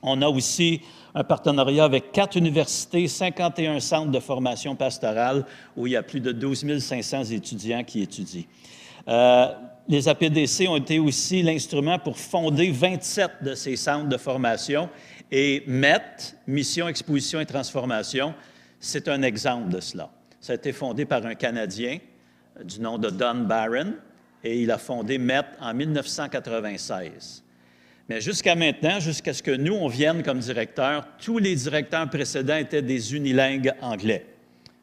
On a aussi un partenariat avec 4 universités, 51 centres de formation pastorale où il y a plus de 12 500 étudiants qui étudient. Les APDC ont été aussi l'instrument pour fonder 27 de ces centres de formation. Et MET, Mission, Exposition et Transformation, c'est un exemple de cela. Ça a été fondé par un Canadien du nom de Don Barron et il a fondé MET en 1996. Mais jusqu'à maintenant, jusqu'à ce que nous, on vienne comme directeur, tous les directeurs précédents étaient des unilingues anglais,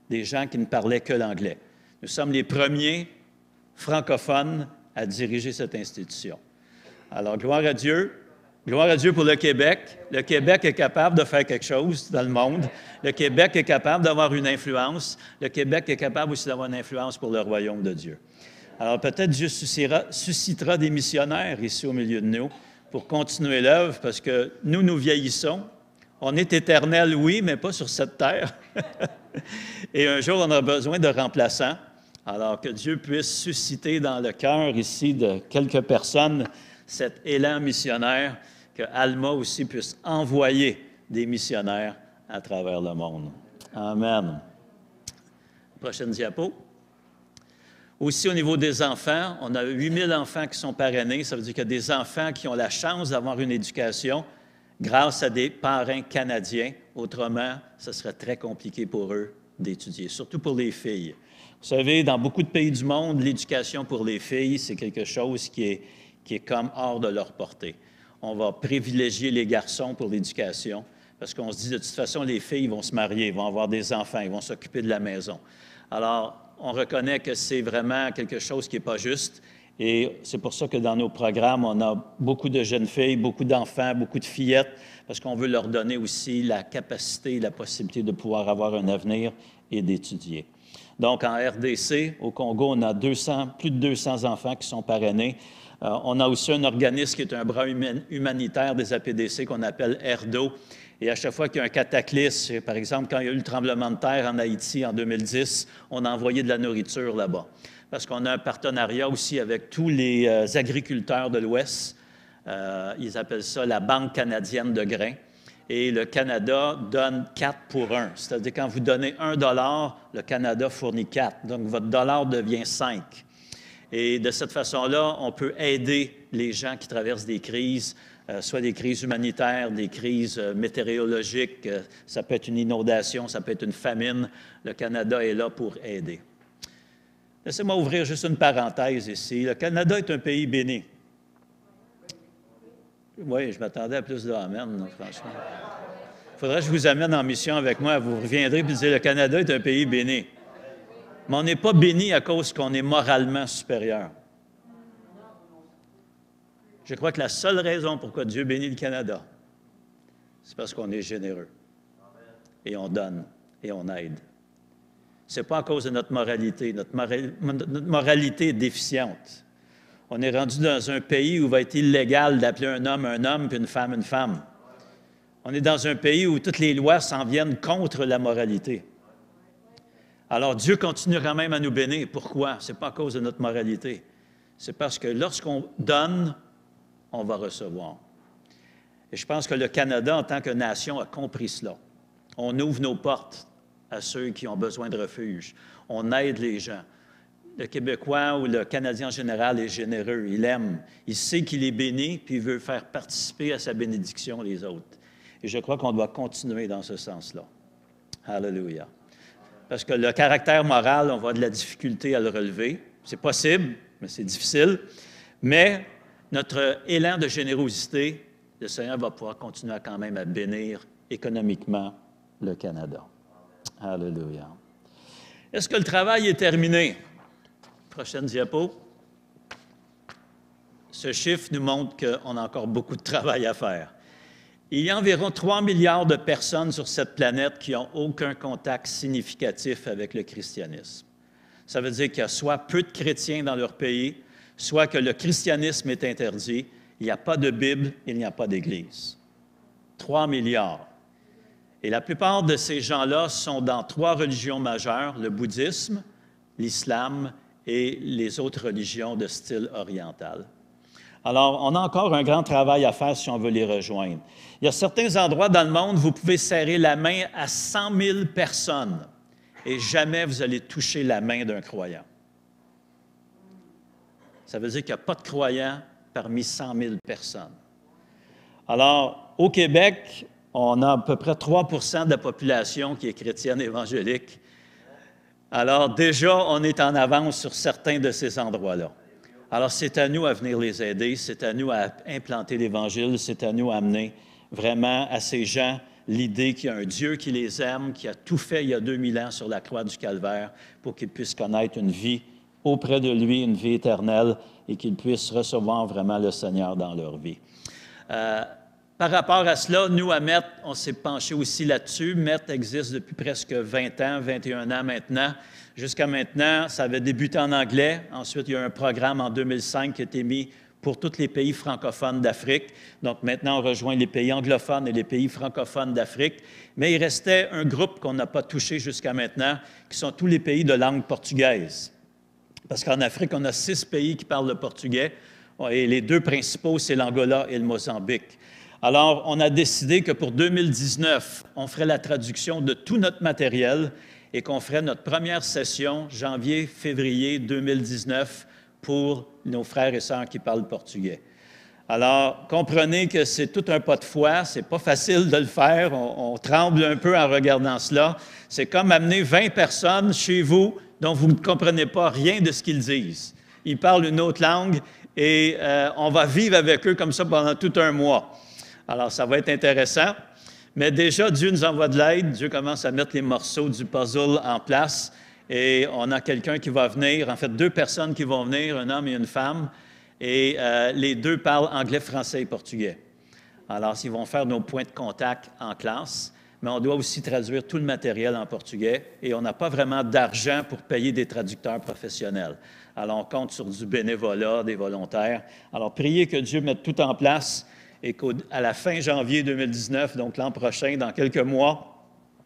des gens qui ne parlaient que l'anglais. Nous sommes les premiers francophones à diriger cette institution. Alors, gloire à Dieu. Gloire à Dieu pour le Québec. Le Québec est capable de faire quelque chose dans le monde. Le Québec est capable d'avoir une influence. Le Québec est capable aussi d'avoir une influence pour le royaume de Dieu. Alors, peut-être Dieu suscitera des missionnaires ici au milieu de nous pour continuer l'œuvre, parce que nous vieillissons. On est éternel, oui, mais pas sur cette terre. Et un jour, on aura besoin de remplaçants. Alors, que Dieu puisse susciter dans le cœur ici de quelques personnes cet élan missionnaire, que Alma aussi puisse envoyer des missionnaires à travers le monde. Amen. Prochaine diapo. Aussi, au niveau des enfants, on a 8 000 enfants qui sont parrainés. Ça veut dire qu'il y a des enfants qui ont la chance d'avoir une éducation grâce à des parrains canadiens. Autrement, ce serait très compliqué pour eux d'étudier, surtout pour les filles. Vous savez, dans beaucoup de pays du monde, l'éducation pour les filles, c'est quelque chose qui est comme hors de leur portée. On va privilégier les garçons pour l'éducation parce qu'on se dit, de toute façon, les filles vont se marier, vont avoir des enfants, ils vont s'occuper de la maison. Alors, on reconnaît que c'est vraiment quelque chose qui n'est pas juste et c'est pour ça que dans nos programmes, on a beaucoup de jeunes filles, beaucoup d'enfants, beaucoup de fillettes parce qu'on veut leur donner aussi la capacité et la possibilité de pouvoir avoir un avenir et d'étudier. Donc, en RDC, au Congo, on a plus de 200 enfants qui sont parrainés. On a aussi un organisme qui est un bras humanitaire des APDC qu'on appelle RDO. Et à chaque fois qu'il y a un cataclysme, par exemple, quand il y a eu le tremblement de terre en Haïti en 2010, on a envoyé de la nourriture là-bas. Parce qu'on a un partenariat aussi avec tous les agriculteurs de l'Ouest. Ils appellent ça la Banque canadienne de grains. Et le Canada donne 4 pour 1. C'est-à-dire quand vous donnez $1, le Canada fournit 4. Donc, votre dollar devient 5. Et de cette façon-là, on peut aider les gens qui traversent des crises, soit des crises humanitaires, des crises météorologiques, ça peut être une inondation, ça peut être une famine. Le Canada est là pour aider. Laissez-moi ouvrir juste une parenthèse ici. Le Canada est un pays béni. Oui, je m'attendais à plus de amen, franchement. Il faudrait que je vous amène en mission avec moi. Vous reviendrez et vous direz, le Canada est un pays béni. Mais on n'est pas béni à cause qu'on est moralement supérieur. Je crois que la seule raison pourquoi Dieu bénit le Canada, c'est parce qu'on est généreux. Et on donne, et on aide. Ce n'est pas à cause de notre moralité. Notre moralité est déficiente. On est rendu dans un pays où il va être illégal d'appeler un homme, puis une femme. On est dans un pays où toutes les lois s'en viennent contre la moralité. Alors, Dieu continue quand même à nous bénir. Pourquoi? Ce n'est pas à cause de notre moralité. C'est parce que lorsqu'on donne, on va recevoir. Et je pense que le Canada, en tant que nation, a compris cela. On ouvre nos portes à ceux qui ont besoin de refuge. On aide les gens. Le Québécois ou le Canadien en général est généreux. Il aime. Il sait qu'il est béni, puis il veut faire participer à sa bénédiction les autres. Et je crois qu'on doit continuer dans ce sens-là. Alléluia. Parce que le caractère moral, on va avoir de la difficulté à le relever. C'est possible, mais c'est difficile. Mais notre élan de générosité, le Seigneur va pouvoir continuer quand même à bénir économiquement le Canada. Alléluia. Est-ce que le travail est terminé? Prochaine diapo. Ce chiffre nous montre qu'on a encore beaucoup de travail à faire. Il y a environ 3 milliards de personnes sur cette planète qui n'ont aucun contact significatif avec le christianisme. Ça veut dire qu'il y a soit peu de chrétiens dans leur pays, soit que le christianisme est interdit, il n'y a pas de Bible, il n'y a pas d'Église. 3 milliards. Et la plupart de ces gens-là sont dans 3 religions majeures, le bouddhisme, l'islam et les autres religions de style oriental. Alors, on a encore un grand travail à faire si on veut les rejoindre. Il y a certains endroits dans le monde où vous pouvez serrer la main à 100 000 personnes et jamais vous allez toucher la main d'un croyant. Ça veut dire qu'il n'y a pas de croyants parmi 100 000 personnes. Alors, au Québec, on a à peu près 3 % de la population qui est chrétienne évangélique. Alors, déjà, on est en avance sur certains de ces endroits-là. Alors, c'est à nous à venir les aider, c'est à nous à implanter l'Évangile, c'est à nous à amener vraiment à ces gens l'idée qu'il y a un Dieu qui les aime, qui a tout fait il y a 2000 ans sur la croix du Calvaire pour qu'ils puissent connaître une vie auprès de lui, une vie éternelle, et qu'ils puissent recevoir vraiment le Seigneur dans leur vie. Par rapport à cela, nous, à MET, on s'est penché aussi là-dessus. MET existe depuis presque 20 ans, 21 ans maintenant. Jusqu'à maintenant, ça avait débuté en anglais. Ensuite, il y a eu un programme en 2005 qui a été mis pour tous les pays francophones d'Afrique. Donc, maintenant, on rejoint les pays anglophones et les pays francophones d'Afrique. Mais il restait un groupe qu'on n'a pas touché jusqu'à maintenant, qui sont tous les pays de langue portugaise. Parce qu'en Afrique, on a 6 pays qui parlent le portugais. Et les 2 principaux, c'est l'Angola et le Mozambique. Alors, on a décidé que pour 2019, on ferait la traduction de tout notre matériel et qu'on ferait notre première session janvier-février 2019 pour nos frères et sœurs qui parlent portugais. Alors, comprenez que c'est tout un pas de foi, c'est pas facile de le faire, on tremble un peu en regardant cela. C'est comme amener 20 personnes chez vous dont vous ne comprenez pas rien de ce qu'ils disent. Ils parlent une autre langue et on va vivre avec eux comme ça pendant tout un mois. Alors, ça va être intéressant. Mais déjà, Dieu nous envoie de l'aide. Dieu commence à mettre les morceaux du puzzle en place. Et on a quelqu'un qui va venir, en fait, 2 personnes qui vont venir, un homme et une femme. Et les 2 parlent anglais, français et portugais. Alors, ils vont faire nos points de contact en classe. Mais on doit aussi traduire tout le matériel en portugais. Et on n'a pas vraiment d'argent pour payer des traducteurs professionnels. Alors, on compte sur du bénévolat, des volontaires. Alors, priez que Dieu mette tout en place. Et qu'à la fin janvier 2019, donc l'an prochain, dans quelques mois,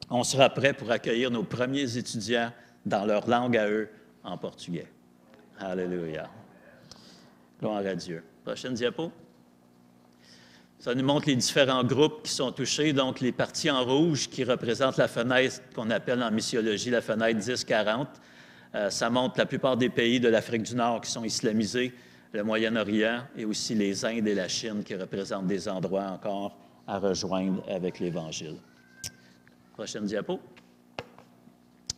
on sera prêt pour accueillir nos premiers étudiants dans leur langue à eux, en portugais. Alléluia. Gloire à Dieu. Prochaine diapo. Ça nous montre les différents groupes qui sont touchés, donc les parties en rouge qui représentent la fenêtre qu'on appelle en missiologie la fenêtre 10-40. Ça montre la plupart des pays de l'Afrique du Nord qui sont islamisés, le Moyen-Orient et aussi les Indes et la Chine qui représentent des endroits encore à rejoindre avec l'Évangile. Prochaine diapo.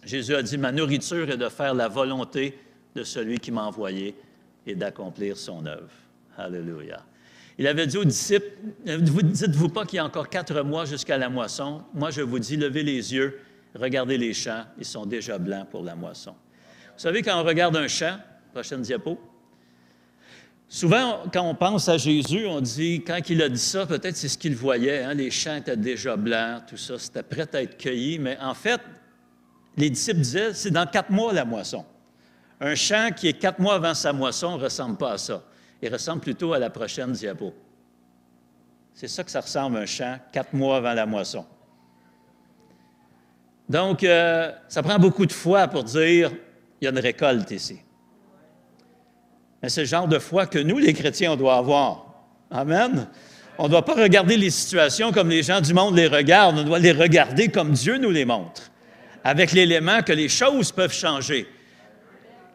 Jésus a dit, « Ma nourriture est de faire la volonté de celui qui m'a envoyé et d'accomplir son œuvre. » Alléluia. Il avait dit aux disciples, « Dites-vous pas qu'il y a encore 4 mois jusqu'à la moisson? Moi, je vous dis, levez les yeux, regardez les champs, ils sont déjà blancs pour la moisson. » Vous savez, quand on regarde un champ, prochaine diapo, souvent, quand on pense à Jésus, on dit, quand il a dit ça, peut-être c'est ce qu'il voyait, hein, les champs étaient déjà blancs, tout ça, c'était prêt à être cueilli, mais en fait, les disciples disaient, c'est dans 4 mois la moisson. Un champ qui est 4 mois avant sa moisson ne ressemble pas à ça. Il ressemble plutôt à la prochaine diapo. C'est ça que ça ressemble, un champ, 4 mois avant la moisson. Donc, ça prend beaucoup de foi pour dire, il y a une récolte ici. Mais c'est le genre de foi que nous, les chrétiens, on doit avoir. Amen. On ne doit pas regarder les situations comme les gens du monde les regardent. On doit les regarder comme Dieu nous les montre. Avec l'élément que les choses peuvent changer,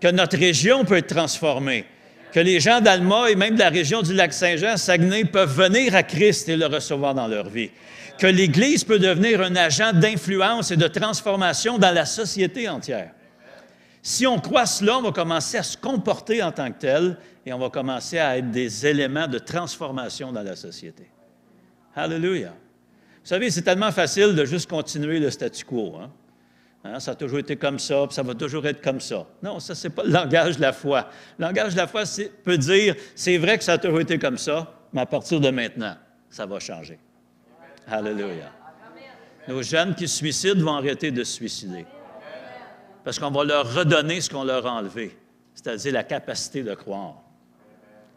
que notre région peut être transformée, que les gens d'Alma et même de la région du Lac-Saint-Jean, Saguenay, peuvent venir à Christ et le recevoir dans leur vie. Que l'Église peut devenir un agent d'influence et de transformation dans la société entière. Si on croit cela, on va commencer à se comporter en tant que tel et on va commencer à être des éléments de transformation dans la société. Alléluia. Vous savez, c'est tellement facile de juste continuer le statu quo. Hein, ça a toujours été comme ça, puis ça va toujours être comme ça. Non, ça, ce n'est pas le langage de la foi. Le langage de la foi peut dire, c'est vrai que ça a toujours été comme ça, mais à partir de maintenant, ça va changer. Alléluia. Nos jeunes qui se suicident vont arrêter de se suicider. Parce qu'on va leur redonner ce qu'on leur a enlevé, c'est-à-dire la capacité de croire.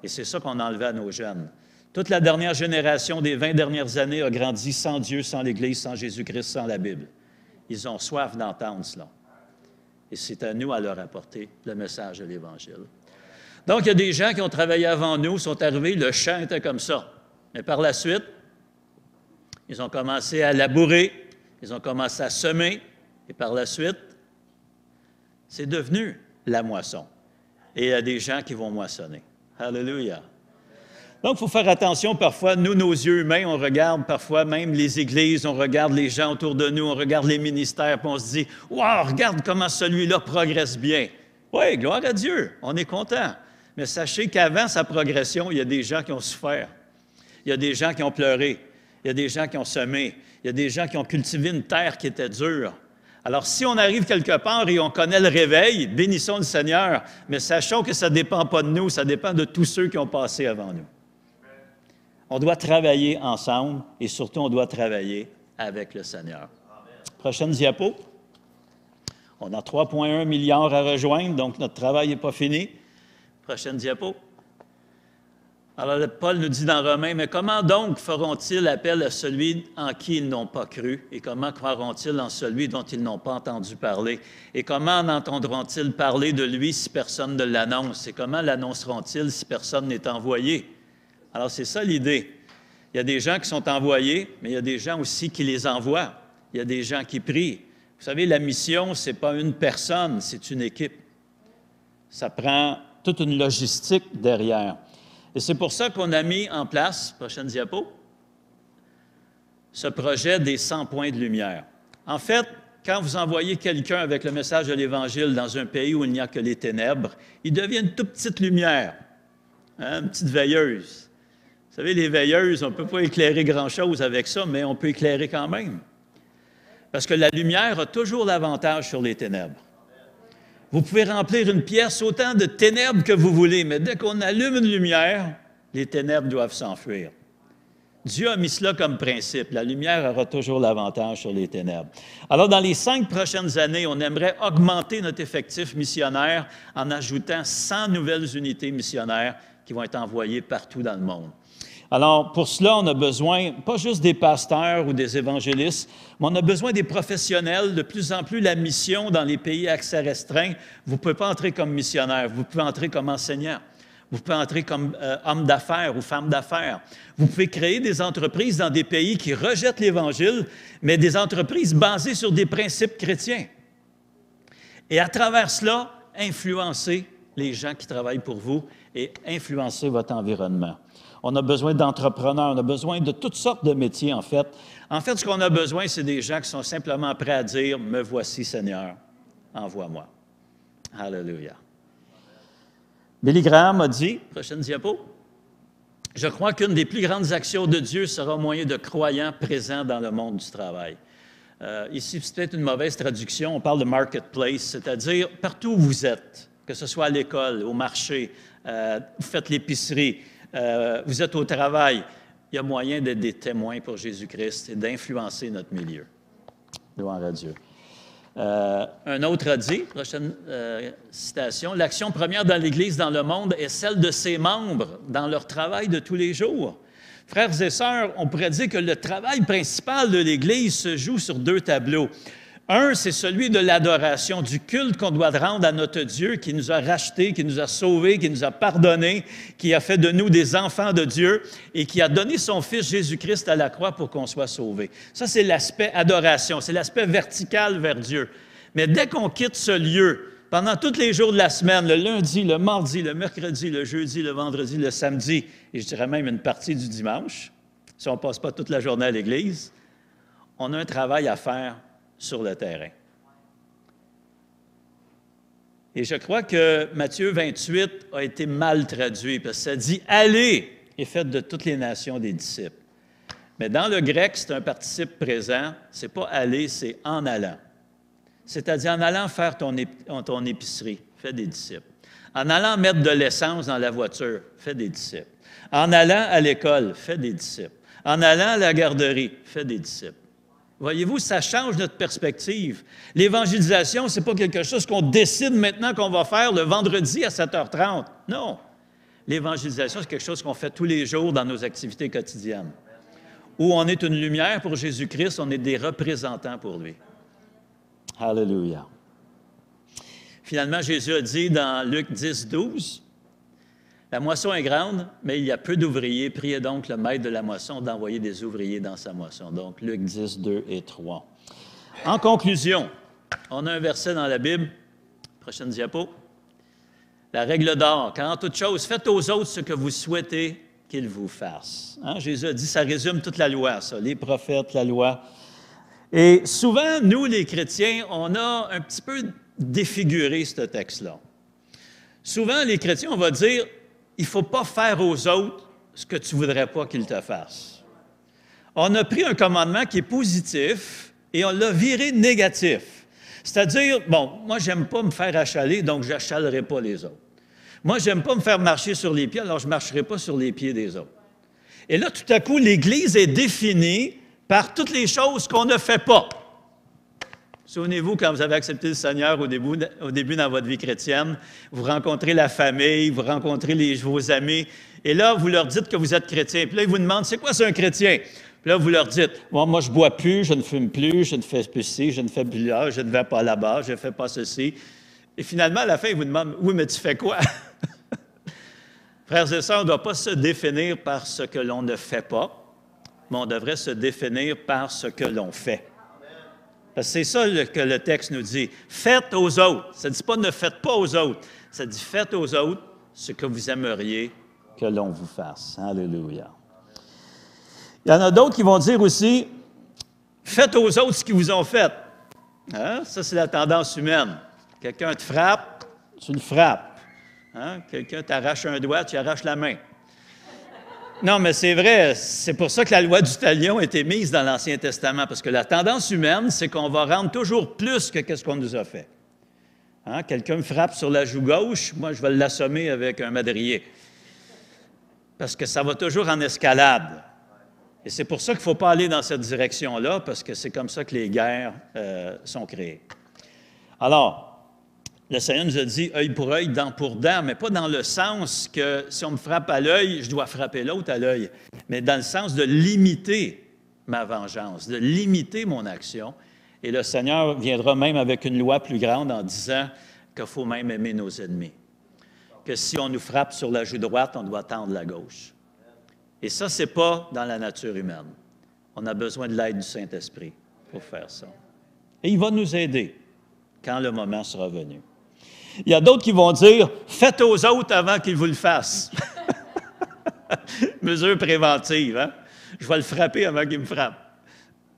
Et c'est ça qu'on a enlevé à nos jeunes. Toute la dernière génération des 20 dernières années a grandi sans Dieu, sans l'Église, sans Jésus-Christ, sans la Bible. Ils ont soif d'entendre cela. Et c'est à nous à leur apporter le message de l'Évangile. Donc, il y a des gens qui ont travaillé avant nous, sont arrivés, le champ était comme ça. Mais par la suite, ils ont commencé à labourer, ils ont commencé à semer, et par la suite, c'est devenu la moisson. Et il y a des gens qui vont moissonner. Alléluia. Donc, il faut faire attention parfois. Nous, nos yeux humains, on regarde parfois même les églises, on regarde les gens autour de nous, on regarde les ministères, puis on se dit « Wow, regarde comment celui-là progresse bien. » Oui, gloire à Dieu, on est content. Mais sachez qu'avant sa progression, il y a des gens qui ont souffert. Il y a des gens qui ont pleuré. Il y a des gens qui ont semé. Il y a des gens qui ont cultivé une terre qui était dure. Alors, si on arrive quelque part et on connaît le réveil, bénissons le Seigneur, mais sachons que ça ne dépend pas de nous, ça dépend de tous ceux qui ont passé avant nous. On doit travailler ensemble et surtout, on doit travailler avec le Seigneur. Prochaine diapo. On a 3,1 milliards à rejoindre, donc notre travail n'est pas fini. Prochaine diapo. Alors, Paul nous dit dans Romains, « Mais comment donc feront-ils appel à celui en qui ils n'ont pas cru? Et comment croiront-ils en celui dont ils n'ont pas entendu parler? Et comment en entendront-ils parler de lui si personne ne l'annonce? Et comment l'annonceront-ils si personne n'est envoyé? » Alors, c'est ça l'idée. Il y a des gens qui sont envoyés, mais il y a des gens aussi qui les envoient. Il y a des gens qui prient. Vous savez, la mission, ce n'est pas une personne, c'est une équipe. Ça prend toute une logistique derrière. Et c'est pour ça qu'on a mis en place, prochaine diapo, ce projet des 100 points de lumière. En fait, quand vous envoyez quelqu'un avec le message de l'Évangile dans un pays où il n'y a que les ténèbres, il devient une toute petite lumière, hein, une petite veilleuse. Vous savez, les veilleuses, on ne peut pas éclairer grand-chose avec ça, mais on peut éclairer quand même. Parce que la lumière a toujours l'avantage sur les ténèbres. Vous pouvez remplir une pièce autant de ténèbres que vous voulez, mais dès qu'on allume une lumière, les ténèbres doivent s'enfuir. Dieu a mis cela comme principe. La lumière aura toujours l'avantage sur les ténèbres. Alors, dans les 5 prochaines années, on aimerait augmenter notre effectif missionnaire en ajoutant 100 nouvelles unités missionnaires qui vont être envoyées partout dans le monde. Alors, pour cela, on a besoin, pas juste des pasteurs ou des évangélistes, mais on a besoin des professionnels. De plus en plus, la mission dans les pays à accès restreint, vous ne pouvez pas entrer comme missionnaire, vous pouvez entrer comme enseignant, vous pouvez entrer comme homme d'affaires ou femme d'affaires. Vous pouvez créer des entreprises dans des pays qui rejettent l'Évangile, mais des entreprises basées sur des principes chrétiens. Et à travers cela, influencer les gens qui travaillent pour vous et influencer votre environnement. On a besoin d'entrepreneurs, on a besoin de toutes sortes de métiers, en fait. En fait, ce qu'on a besoin, c'est des gens qui sont simplement prêts à dire « Me voici, Seigneur, envoie-moi. » Alléluia. Billy Graham a dit, prochaine diapo, « Je crois qu'une des plus grandes actions de Dieu sera au moyen de croyants présents dans le monde du travail. » Ici, c'est peut-être une mauvaise traduction, on parle de « marketplace », c'est-à-dire partout où vous êtes, que ce soit à l'école, au marché, vous faites l'épicerie, vous êtes au travail, il y a moyen d'être des témoins pour Jésus-Christ et d'influencer notre milieu. Gloire à Dieu. Un autre a dit, prochaine citation, « L'action première dans l'Église dans le monde est celle de ses membres dans leur travail de tous les jours. » Frères et sœurs, on pourrait dire que le travail principal de l'Église se joue sur 2 tableaux. Un, c'est celui de l'adoration, du culte qu'on doit rendre à notre Dieu qui nous a rachetés, qui nous a sauvés, qui nous a pardonnés, qui a fait de nous des enfants de Dieu et qui a donné son Fils Jésus-Christ à la croix pour qu'on soit sauvés. Ça, c'est l'aspect adoration, c'est l'aspect vertical vers Dieu. Mais dès qu'on quitte ce lieu, pendant tous les jours de la semaine, le lundi, le mardi, le mercredi, le jeudi, le vendredi, le samedi, et je dirais même une partie du dimanche, si on ne passe pas toute la journée à l'Église, on a un travail à faire sur le terrain. Et je crois que Matthieu 28 a été mal traduit, parce que ça dit « Allez et faites de toutes les nations des disciples ». Mais dans le grec, c'est un participe présent, c'est pas « aller », c'est « en allant ». C'est-à-dire en allant faire ton épicerie, fais des disciples. En allant mettre de l'essence dans la voiture, fais des disciples. En allant à l'école, fais des disciples. En allant à la garderie, fais des disciples. Voyez-vous, ça change notre perspective. L'évangélisation, ce n'est pas quelque chose qu'on décide maintenant qu'on va faire le vendredi à 7h30. Non. L'évangélisation, c'est quelque chose qu'on fait tous les jours dans nos activités quotidiennes. Où on est une lumière pour Jésus-Christ, on est des représentants pour lui. Alléluia. Finalement, Jésus a dit dans Luc 10, 12, « La moisson est grande, mais il y a peu d'ouvriers. Priez donc le maître de la moisson d'envoyer des ouvriers dans sa moisson. » Donc, Luc 10, 2 et 3. En conclusion, on a un verset dans la Bible. Prochaine diapo. La règle d'or, car en toute chose, faites aux autres ce que vous souhaitez qu'ils vous fassent. Hein? Jésus a dit, ça résume toute la loi, ça, les prophètes, la loi. Et souvent, nous, les chrétiens, on a un petit peu défiguré ce texte-là. Souvent, les chrétiens, on va dire, il ne faut pas faire aux autres ce que tu ne voudrais pas qu'ils te fassent. On a pris un commandement qui est positif et on l'a viré négatif. C'est-à-dire, bon, moi, j'aime pas me faire achaler, donc je n'achalerai pas les autres. Moi, j'aime pas me faire marcher sur les pieds, alors je ne marcherai pas sur les pieds des autres. Et là, tout à coup, l'Église est définie par toutes les choses qu'on ne fait pas. Souvenez-vous, quand vous avez accepté le Seigneur au début dans votre vie chrétienne, vous rencontrez la famille, vous rencontrez vos amis, et là, vous leur dites que vous êtes chrétien. Puis là, ils vous demandent, c'est quoi, c'est un chrétien? Puis là, vous leur dites, bon, moi, je ne bois plus, je ne fume plus, je ne fais plus ci, je ne fais plus là, je ne vais pas là-bas, je ne fais pas ceci. Et finalement, à la fin, ils vous demandent, oui, mais tu fais quoi? Frères et sœurs, on ne doit pas se définir par ce que l'on ne fait pas, mais on devrait se définir par ce que l'on fait. Parce que c'est ça que le texte nous dit. Faites aux autres. Ça ne dit pas ne faites pas aux autres. Ça dit faites aux autres ce que vous aimeriez que l'on vous fasse. Alléluia. Il y en a d'autres qui vont dire aussi faites aux autres ce qu'ils vous ont fait. Hein? Ça, c'est la tendance humaine. Quelqu'un te frappe, tu le frappes. Hein? Quelqu'un t'arrache un doigt, tu arraches la main. Non, mais c'est vrai, c'est pour ça que la loi du talion a été mise dans l'Ancien Testament, parce que la tendance humaine, c'est qu'on va rendre toujours plus que ce qu'on nous a fait. Hein? Quelqu'un me frappe sur la joue gauche, moi, je vais l'assommer avec un madrier. Parce que ça va toujours en escalade. Et c'est pour ça qu'il ne faut pas aller dans cette direction-là, parce que c'est comme ça que les guerres sont créées. Alors, le Seigneur nous a dit œil pour œil, dent pour dent, mais pas dans le sens que si on me frappe à l'œil, je dois frapper l'autre à l'œil, mais dans le sens de limiter ma vengeance, de limiter mon action. Et le Seigneur viendra même avec une loi plus grande en disant qu'il faut même aimer nos ennemis. Que si on nous frappe sur la joue droite, on doit tendre la gauche. Et ça, ce n'est pas dans la nature humaine. On a besoin de l'aide du Saint-Esprit pour faire ça. Et il va nous aider quand le moment sera venu. Il y a d'autres qui vont dire « Faites aux autres avant qu'ils vous le fassent. » Mesure préventive, hein? Je vais le frapper avant qu'il me frappe.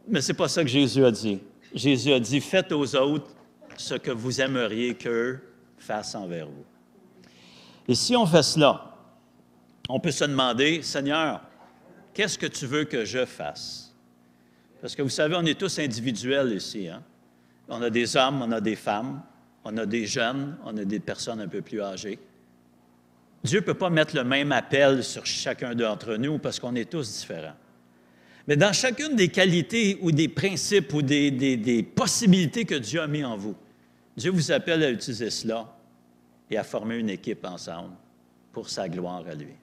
Mais ce n'est pas ça que Jésus a dit. Jésus a dit « Faites aux autres ce que vous aimeriez qu'eux fassent envers vous. » Et si on fait cela, on peut se demander « Seigneur, qu'est-ce que tu veux que je fasse? » Parce que vous savez, on est tous individuels ici, hein? On a des hommes, on a des femmes. On a des jeunes, on a des personnes un peu plus âgées. Dieu ne peut pas mettre le même appel sur chacun d'entre nous parce qu'on est tous différents. Mais dans chacune des qualités ou des principes ou des possibilités que Dieu a mis en vous, Dieu vous appelle à utiliser cela et à former une équipe ensemble pour sa gloire à lui.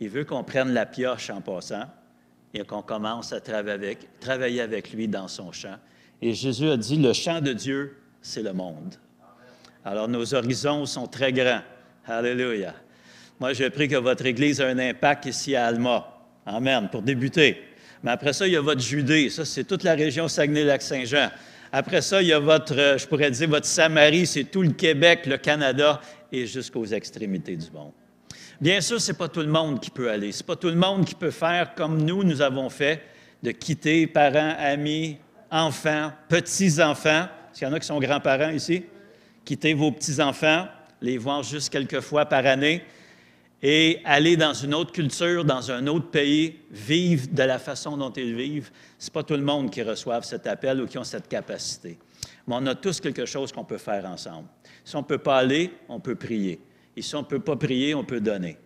Il veut qu'on prenne la pioche en passant et qu'on commence à travailler avec lui dans son champ. Et Jésus a dit, le champ de Dieu, c'est le monde. Alors, nos horizons sont très grands. Alléluia. Moi, j'ai pris que votre Église a un impact ici à Alma. Amen, pour débuter. Mais après ça, il y a votre Judée. Ça, c'est toute la région Saguenay-Lac-Saint-Jean. Après ça, il y a je pourrais dire, votre Samarie, c'est tout le Québec, le Canada et jusqu'aux extrémités du monde. Bien sûr, ce n'est pas tout le monde qui peut aller. Ce n'est pas tout le monde qui peut faire comme nous avons fait, de quitter parents, amis, enfants, petits-enfants. Est-ce qu'il y en a qui sont grands-parents ici? Quitter vos petits-enfants, les voir juste quelques fois par année et aller dans une autre culture, dans un autre pays, vivre de la façon dont ils vivent. Ce n'est pas tout le monde qui reçoive cet appel ou qui ont cette capacité. Mais on a tous quelque chose qu'on peut faire ensemble. Si on ne peut pas aller, on peut prier. Et si on ne peut pas prier, on peut donner.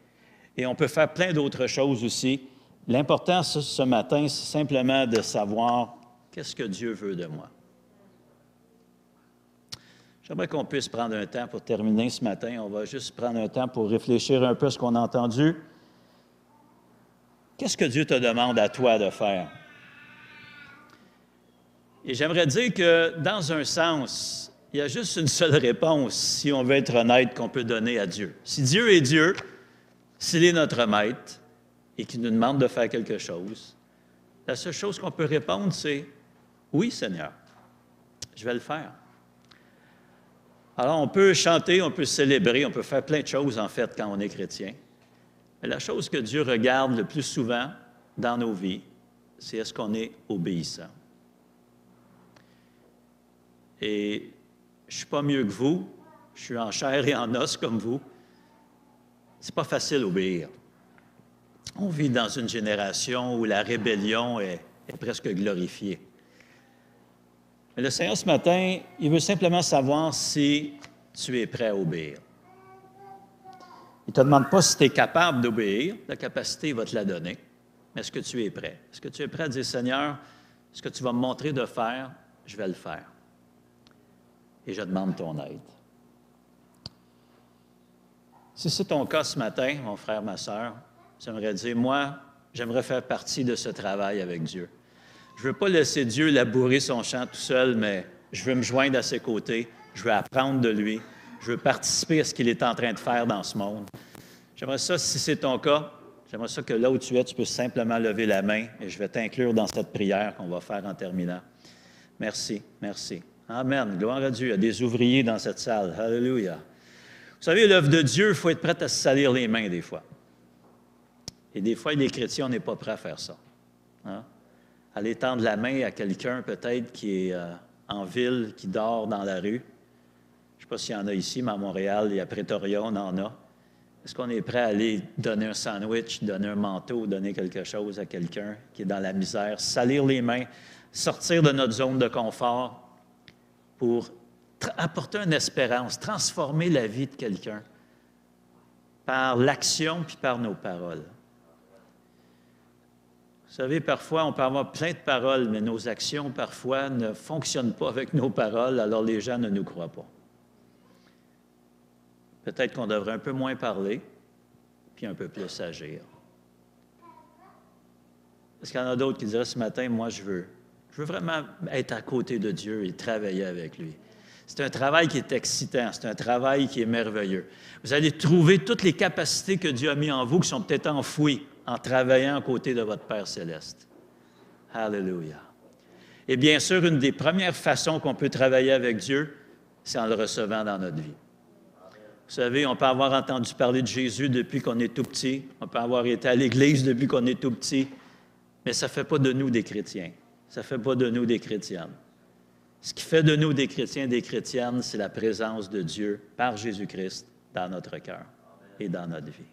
Et on peut faire plein d'autres choses aussi L'important ce matin, c'est simplement de savoir qu'est-ce que Dieu veut de moi. J'aimerais qu'on puisse prendre un temps pour terminer ce matin. On va juste prendre un temps pour réfléchir un peu à ce qu'on a entendu. Qu'est-ce que Dieu te demande à toi de faire? Et j'aimerais dire que, dans un sens, il y a juste une seule réponse, si on veut être honnête, qu'on peut donner à Dieu. Si Dieu est Dieu, s'il est notre maître et qu'il nous demande de faire quelque chose, la seule chose qu'on peut répondre, c'est « Oui, Seigneur, je vais le faire ». Alors, on peut chanter, on peut célébrer, on peut faire plein de choses, en fait, quand on est chrétien. Mais la chose que Dieu regarde le plus souvent dans nos vies, c'est est-ce qu'on est obéissant. Et je ne suis pas mieux que vous, je suis en chair et en os comme vous. C'est pas facile d'obéir. On vit dans une génération où la rébellion est presque glorifiée. Mais le Seigneur, ce matin, il veut simplement savoir si tu es prêt à obéir. Il ne te demande pas si tu es capable d'obéir. La capacité, il va te la donner. Mais est-ce que tu es prêt? Est-ce que tu es prêt à dire, Seigneur, ce que tu vas me montrer de faire, je vais le faire. Et je demande ton aide. Si c'est ton cas ce matin, mon frère, ma sœur, j'aimerais dire, moi, j'aimerais faire partie de ce travail avec Dieu. Je ne veux pas laisser Dieu labourer son champ tout seul, mais je veux me joindre à ses côtés, je veux apprendre de lui, je veux participer à ce qu'il est en train de faire dans ce monde. J'aimerais ça, si c'est ton cas, j'aimerais ça que là où tu es, tu peux simplement lever la main et je vais t'inclure dans cette prière qu'on va faire en terminant. Merci, merci. Amen. Gloire à Dieu. Il y a des ouvriers dans cette salle. Alléluia. Vous savez, l'œuvre de Dieu, il faut être prêt à se salir les mains des fois. Et des fois, les chrétiens, on n'est pas prêt à faire ça. Hein? Aller tendre la main à quelqu'un peut-être qui est en ville, qui dort dans la rue. Je ne sais pas s'il y en a ici, mais à Montréal et à Pretoria, on en a. Est-ce qu'on est prêt à aller donner un sandwich, donner un manteau, donner quelque chose à quelqu'un qui est dans la misère, salir les mains, sortir de notre zone de confort pour apporter une espérance, transformer la vie de quelqu'un par l'action puis par nos paroles? Vous savez, parfois, on peut avoir plein de paroles, mais nos actions, parfois, ne fonctionnent pas avec nos paroles, alors les gens ne nous croient pas. Peut-être qu'on devrait un peu moins parler, puis un peu plus agir. Est-ce qu'il y en a d'autres qui diraient ce matin, moi, je veux vraiment être à côté de Dieu et travailler avec lui. C'est un travail qui est excitant, c'est un travail qui est merveilleux. Vous allez trouver toutes les capacités que Dieu a mises en vous qui sont peut-être enfouies en travaillant à côté de votre Père céleste. Alléluia. Et bien sûr, une des premières façons qu'on peut travailler avec Dieu, c'est en le recevant dans notre vie. Vous savez, on peut avoir entendu parler de Jésus depuis qu'on est tout petit, on peut avoir été à l'Église depuis qu'on est tout petit, mais ça ne fait pas de nous des chrétiens. Ça ne fait pas de nous des chrétiennes. Ce qui fait de nous des chrétiens et des chrétiennes, c'est la présence de Dieu par Jésus-Christ dans notre cœur et dans notre vie.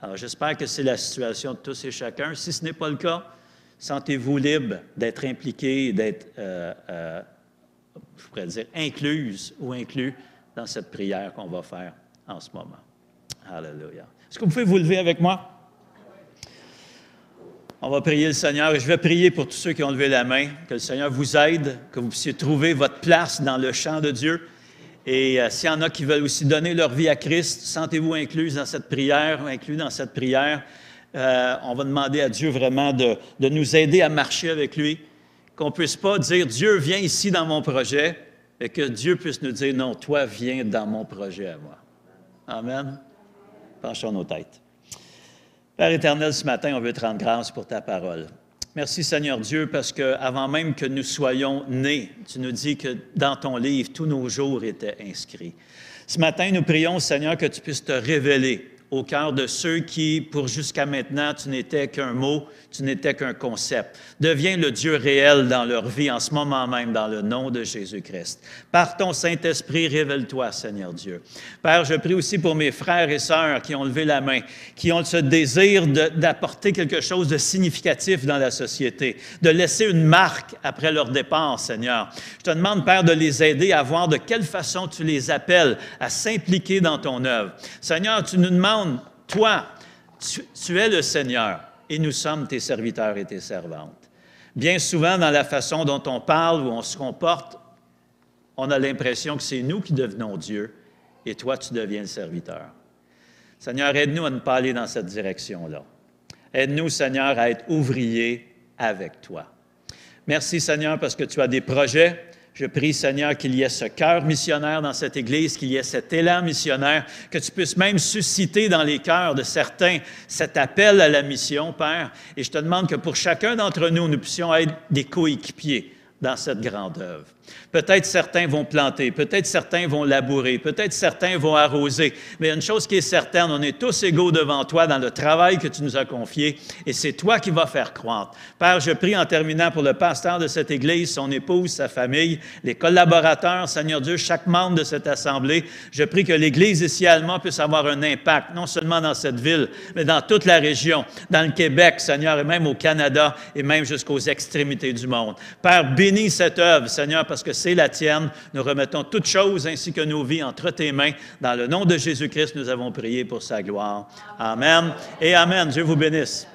Alors, j'espère que c'est la situation de tous et chacun. Si ce n'est pas le cas, sentez-vous libre d'être impliqué, d'être, je pourrais dire, incluse ou inclus dans cette prière qu'on va faire en ce moment. Alléluia. Est-ce que vous pouvez vous lever avec moi? On va prier le Seigneur et je vais prier pour tous ceux qui ont levé la main, que le Seigneur vous aide, que vous puissiez trouver votre place dans le champ de Dieu. Et s'il y en a qui veulent aussi donner leur vie à Christ, sentez-vous inclus dans cette prière. On va demander à Dieu vraiment de nous aider à marcher avec lui, qu'on ne puisse pas dire « Dieu, viens ici dans mon projet », et que Dieu puisse nous dire « Non, toi, viens dans mon projet à moi ». Amen. Penchons nos têtes. Père éternel, ce matin, on veut te rendre grâce pour ta parole. Merci, Seigneur Dieu, parce qu'avant même que nous soyons nés, tu nous dis que dans ton livre, tous nos jours étaient inscrits. Ce matin, nous prions, Seigneur, que tu puisses te révéler au cœur de ceux qui, pour jusqu'à maintenant, tu n'étais qu'un mot, tu n'étais qu'un concept. Deviens le Dieu réel dans leur vie en ce moment même, dans le nom de Jésus-Christ. Par ton Saint-Esprit, révèle-toi, Seigneur Dieu. Père, je prie aussi pour mes frères et sœurs qui ont levé la main, qui ont ce désir d'apporter quelque chose de significatif dans la société, de laisser une marque après leur départ, Seigneur. Je te demande, Père, de les aider à voir de quelle façon tu les appelles à s'impliquer dans ton œuvre. Seigneur, tu nous demandes, toi, tu es le Seigneur. et nous sommes tes serviteurs et tes servantes. Bien souvent, dans la façon dont on parle ou on se comporte, on a l'impression que c'est nous qui devenons Dieu et toi, tu deviens le serviteur. Seigneur, aide-nous à ne pas aller dans cette direction-là. Aide-nous, Seigneur, à être ouvriers avec toi. Merci, Seigneur, parce que tu as des projets. Je prie, Seigneur, qu'il y ait ce cœur missionnaire dans cette Église, qu'il y ait cet élan missionnaire, que tu puisses même susciter dans les cœurs de certains cet appel à la mission, Père. Et je te demande que pour chacun d'entre nous, nous puissions être des coéquipiers dans cette grande œuvre. Peut-être certains vont planter, peut-être certains vont labourer, peut-être certains vont arroser, mais une chose qui est certaine, on est tous égaux devant toi dans le travail que tu nous as confié et c'est toi qui vas faire croître. Père, je prie en terminant pour le pasteur de cette Église, son épouse, sa famille, les collaborateurs, Seigneur Dieu, chaque membre de cette assemblée. Je prie que l'Église ici à Allemand puisse avoir un impact, non seulement dans cette ville, mais dans toute la région, dans le Québec, Seigneur, et même au Canada et même jusqu'aux extrémités du monde. Père, bénis cette œuvre, Seigneur, parce que c'est la tienne. Nous remettons toutes choses ainsi que nos vies entre tes mains. Dans le nom de Jésus-Christ, nous avons prié pour sa gloire. Amen et amen. Dieu vous bénisse.